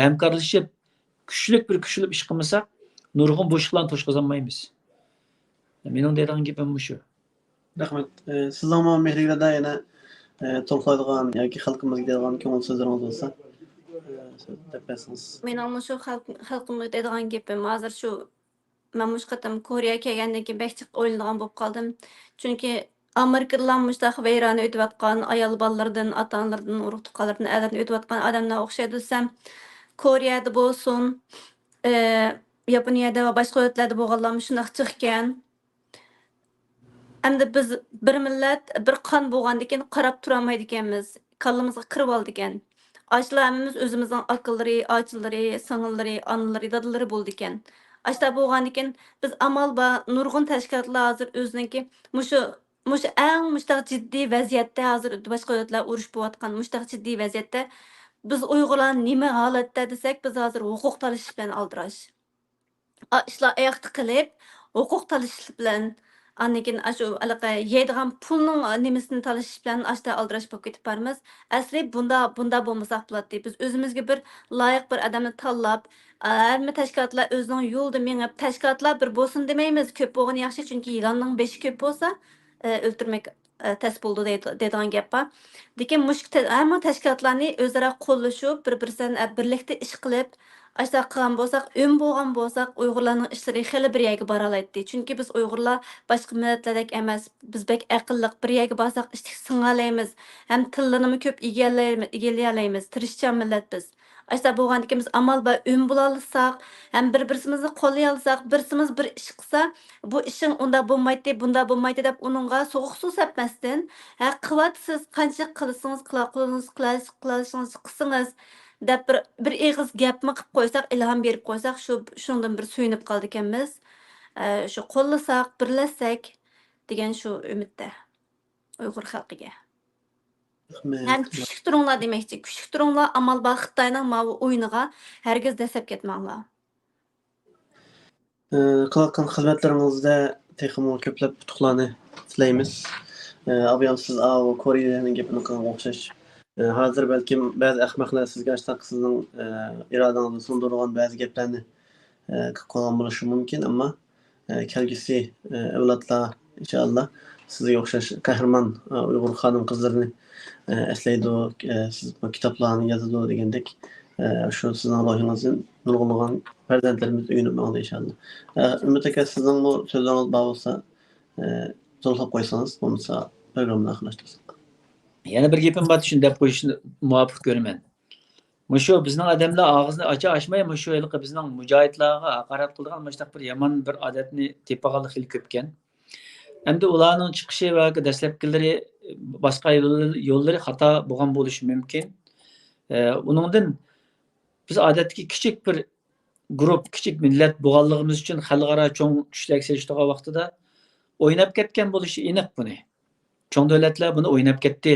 hamkorlashib kuchlik ish qilmasak, nurg'un bo'shliqlarni to'shqazolmaymiz. Mening deydigan gapim shu.
Rahmat. Sizning bu mehriylarda yana to'xtaydigan yoki xalqimizga deydigan ko'ngil so'zlaringiz bo'lsa, deb bersangiz.
Mening shu xalqimga deydigan gapim hozir shu men mush qatam Koreyaga kelgandan keyin bek jiq o'ylanadigan bo'lib qoldim. Chunki Amerikadan mushtaq vayrona o'tayotgan ayol bolalardan, ota-onalardan, urug' tuqqanlardan alardan o'tayotgan odamlar o'xshaydi desam, Koreyada bo'lsin, Yaponiyada va boshqa davlatlarda bo'lganlar shunday jiq ekan. Endi biz bir millat, bir qon bo'lgandan keyin qarab turolmaydi ekanmiz. Kallamizga kirib oldi ekan. Ashlarimiz o'zimizning akillari, ochilari, singillari, onalari, dadalari bo'ldi ekan. Ashlar bo'lgandan keyin biz amal va nurg'un tashkilotlar hozir o'ziniki mushu eng mushtaq jiddiy vaziyatda hozir boshqa davlatlar urush bo'layotgan mushtaq jiddiy vaziyatda biz Uyg'urlar nima holatda desak, biz hozir huquq talish bilan aldirash. Ishlar oyoqda qilib, huquq talish bilan Annekin shu alaqa yeydigan pulning nimasini talish bilan ashta aldirash bo'lib ketib bormiz. Asli bunda bo'lmasa bo'ladi. Biz o'zimizga bir loyiq bir odamni tanlab, hamma tashkilotlar o'zining yo'lida mengib, tashkilotlar bir bo'lsin demaymiz. Ko'p bo'lgani yaxshi, chunki yilonning beshi ko'p bo'lsa, o'ltirmak tez bo'ldi deydigan gap bor. Lekin hamma tashkilotlarni o'zaro qo'llashib, bir-biridan birlikda ish qilib, ashta qilgan bo'lsak, bo'lgan bo'lsak, Uyg'urlarning ishlari xeli bir yerga bora oladi. Chunki biz Uyg'urlar boshqa millatlardek emas. Biz bek aqlliq bir yerga borsak, ishni singalaymiz. Ham tillarni ko'p egalayamiz. Tirishchan millat biz. Ashta bo'lgandan keyin biz amal va bo'la olsak, ham bir-birimizni qo'llay olsak, birsimiz bir ish qilsa, bu ishing unda bo'lmaydi, bunda bo'lmaydi deb uningga so'g'uq suv sepmasdan, qilyapsiz, qancha qilsangiz, qilsangiz deb bir eg'iz gapmi qilib qo'ysak, ilhom berib qo'ysak, shundan bir suyunib qoldi ekanmiz. Shu qo'llasak, birlashsak degan shu umidda Uyg'ur xalqiga. Yani küçük durumlar demekçi. Küçük durumlar amal bak Xitayning ma o'yiniga herkes desep ketmanglar.
Qilayotgan xizmatlaringizda texmo ko'plab yutuqlarni tilaymiz. Abiyam siz Koreyaning gapini qilgan o'xshash. Hozir balkim ba'zi ahmoqlar sizga sizning irodangizni so'ndirgan ba'zi gaplarni qilib qolgan bo'lishi mumkin, ammo kelgusi avlodlar inshaalloh sizga o'xshash qahramon Uyg'ur xonim qizlarini eslaydi, siz bu kitoblarni yozadi degandek, shu sizning loyihangizni nurg'unlagan farzandlarimiz o'yinmoqda inshaalloh. Umid aka, sizning bu so'zlaringiz bor bo'lsa, to'lqab qo'ysangiz, bo'lmasa programmani oxirlashtirsak.
Yana bir gapim bor, shuni deb qo'yishni muvofiq ko'raman. Mushu bizning odamlar og'izni ochmay, mushu bizning mujohidlarga haqorat qilgan mushtaq bir yomon bir odatni tepag'anlik xil ko'pkan. Endi ularning chiqishi va dastlabkilari boshqa yo'llari xato bo'lgan bo'lishi mumkin. Uningdan biz odatdagi kichik bir guruh, kichik millat bo'lganligimiz uchun xalqaro cho'ng kuchlar selishtirgan vaqtida o'ynab ketgan bo'lishi aniq buni. Cho'ng davlatlar buni o'ynab ketdi.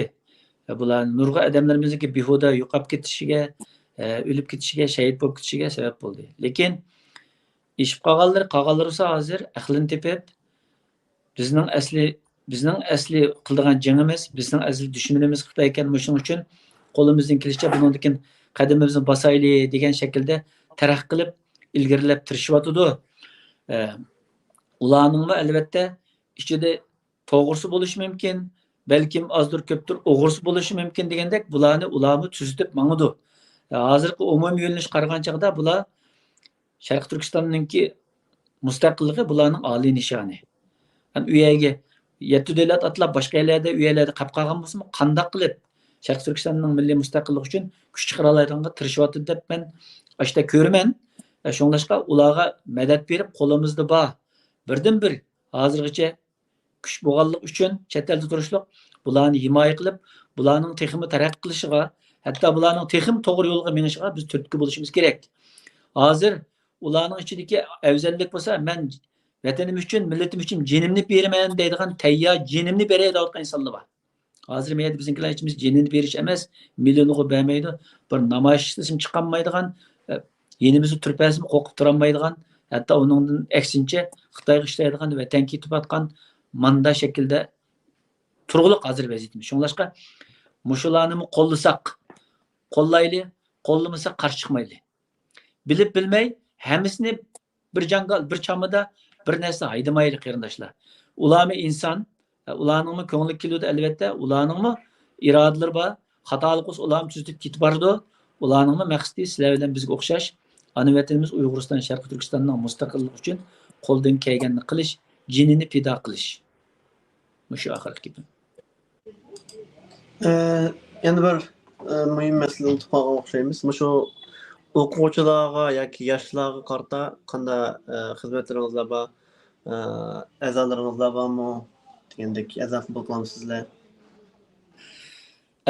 Bular nurg'a odamlarimizniki behuda yo'qolib ketishiga, o'lib ketishiga, shahid bo'lib ketishiga sabab bo'ldi. Lekin ishib qolganlar esa hozir aqlini tepib bizning asli qildigan jangimiz, bizning asli dushmanimiz Xitoy ekan, shuning uchun qo'limizdan kelishicha bundan qadamimizni bosayli degan shaklda taraq qilib ilgarilab tirishyotdi. Ularning albatta ichida to'g'risi bo'lishi mumkin, balkim ozdir ko'pdir o'g'risi bo'lishi mumkin degandek, ularni tuzitib mangdi. Hozirgi umumiy yo'linish qaragan chaqda bular Sharq Turkistonninki mustaqilligi bularning oliy nishoni. Yani üyege 7 devlet atlab başka yerlerde üyelerde kapqagan bolsa, qandaq qilib Sharq Turkistonning milliy mustaqilligi uchun kuch chiqara oladiganga tirishyapti deb men ashta ko'raman. Shunglashqa ularga madad berib qo'limizda bor. Birdan bir hozirgacha kuch bo'lganlik uchun chet elda turishlik bularni himoya qilib, bularning texmi taraqqiy qilishiga, hatto bularning texim to'g'ri yo'lga menishiga biz turtki bo'lishimiz kerak. Hozir ularning ichidagi afzallik bo'lsa, men vatanim uchun, millatim uchun jinimni beraman deydigan tayyor jinimni beray deyotgan insonlar bor. Hozir men biznikilar içimiz jinini berish emas, milyonga bermaydi, bir namoyishdan chiqolmaydigan, yenimizni turpasini qo'qib turolmaydigan, hatto uningdan aksincha Xitoyga ishlaydigan vatan ketib atgan manda shaklda turg'uliq hozir vaziyatimiz. Shunglashqa mushularni qo'llasak, qo'llayli, qo'llamasak qarshi chiqmayli. Bilib bilmay hammasini bir jangal, bir chamada bir narsa haydamayli qarindoshlar. Ularmi inson, ularning ko'ngli keladi albatta, ularning irodalari bor, xatolik bo'lsa ularni tuzitib ketib bordi. Ularning maqsadi sizlar bilan bizga o'xshash, ana vatanimiz Uyg'uriston, Sharqiy Turkistonning mustaqilligi uchun qo'ldan kelganini qilish, jinini fido qilish. Mushu oxirgi gapim.
Endi bir muhim masala unutib qolgan o'xshaymiz. Mushu o'quvchilarga yoki yoshlarga qarata qanday xizmatlaringizlar bor, a'zolaringizlar bormi degandek a'zo bo'lgansizlar.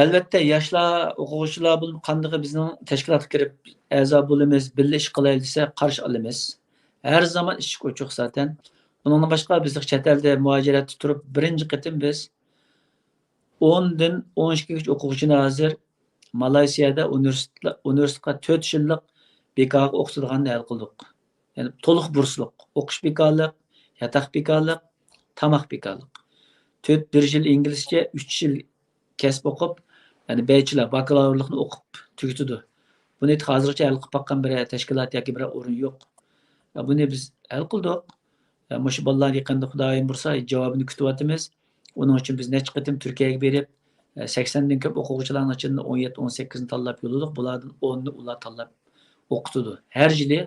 Albatta yoshlar, o'quvchilar bo'lib qanday bizning tashkilotga kirib a'zo bo'lamiz, birga ish qilaylik desa qarshi olamiz. Har zaman ish ochiq zaten. Bundan boshqa bizning chet elda muajiratda turib birinchi qatim biz 10 dan 12 gacha o'quvchini hozir Malayziyada universitetga 4 yillik bekorga o'qitadiganni hal qildik. Ya'ni to'liq bursliq, o'qish bekorlik, yataq bekorlik, tamoq bekorlik. 4 yil inglizcha, 3 yil kasb o'qib, ya'ni bachelor, bakalavriatlikni o'qib tugatadi. Buni hozircha hal qilib baqqan bir tashkilot yoki bir o'rin yo'q. Buni biz hal qildik. Mushu bolalar yaqinda Xudoyim bursa javobini kutyapmiz. Onun uchun biz necha qatim Turkiyaga berib 80 dan ko'p o'quvchilarning ichidan 17-18 ni tanlab yo'lladik. Bulardan 10 ni ular tanlab o'qitadi. Har yili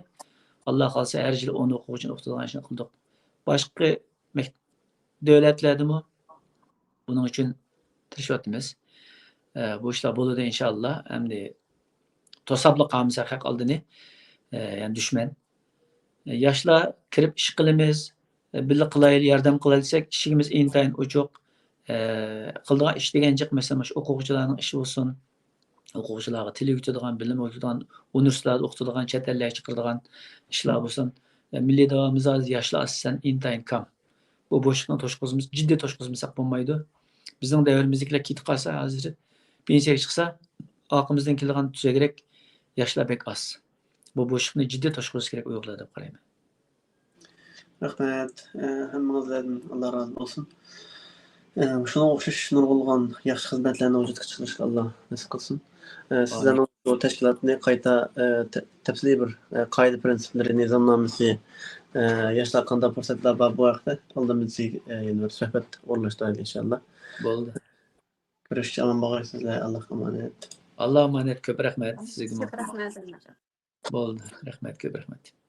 Alloh xolsa har yili 10 o'quvchini o'qitadigan ishni qildik. Boshqa davlatlardami buning uchun tirishyapmiz. Bu ishlar bo'ladi inshaalloh. Endi to'sabli qamsa haq oldini, ya'ni dushman. Yoshlar kirib ish qilamiz, birga qilaylik, yordam qilaylik, ishimiz intayin ochiq. Qildigan ish degancha masalan shu o'quvchilarning ishi bo'lsin, o'quvchilarga til o'rgatadigan, bilim o'rgatadigan, universitetlarda o'qitadigan, chet ellarga chiqaradigan ishlar bo'lsin. Milliy davomimiz yoshlar asosan intayin kam. Bu bo'shliqni to'shqizimiz, jiddiy to'shqizimiz bo'lmaydi. Bizning davrimizdagilar ketib qolsa, hozir pensiyaga chiqsa, orqamizdan kelgan tuzagrek yoshlar bek oz. Bu bo'shliqni jiddiy to'shqiz kerak Uyg'urlar deb qarayman.
Rahmat. Hammangizdan Alloh rozi bo'lsin. Shuna o'xshash nurg'ulg'on yaxshi xizmatlarni vujudga chiqarishga Alloh nasib qilsin. Sizlarning bu tashkilotni qayta tafsiliy bir qoida prinsiplari, nizomnomasi, yoshlar qanday fursatlar bor bu haqda oldimizga yana bir suhbat o'rnashtiraylik inshaalloh.
Bo'ldi.
Ko'rishga omon bo'lgaysizlar. Alloh omonat.
Alloh omonat, ko'p rahmat sizga.
Rahmat.
Bo'ldi. Rahmat, ko'p rahmat.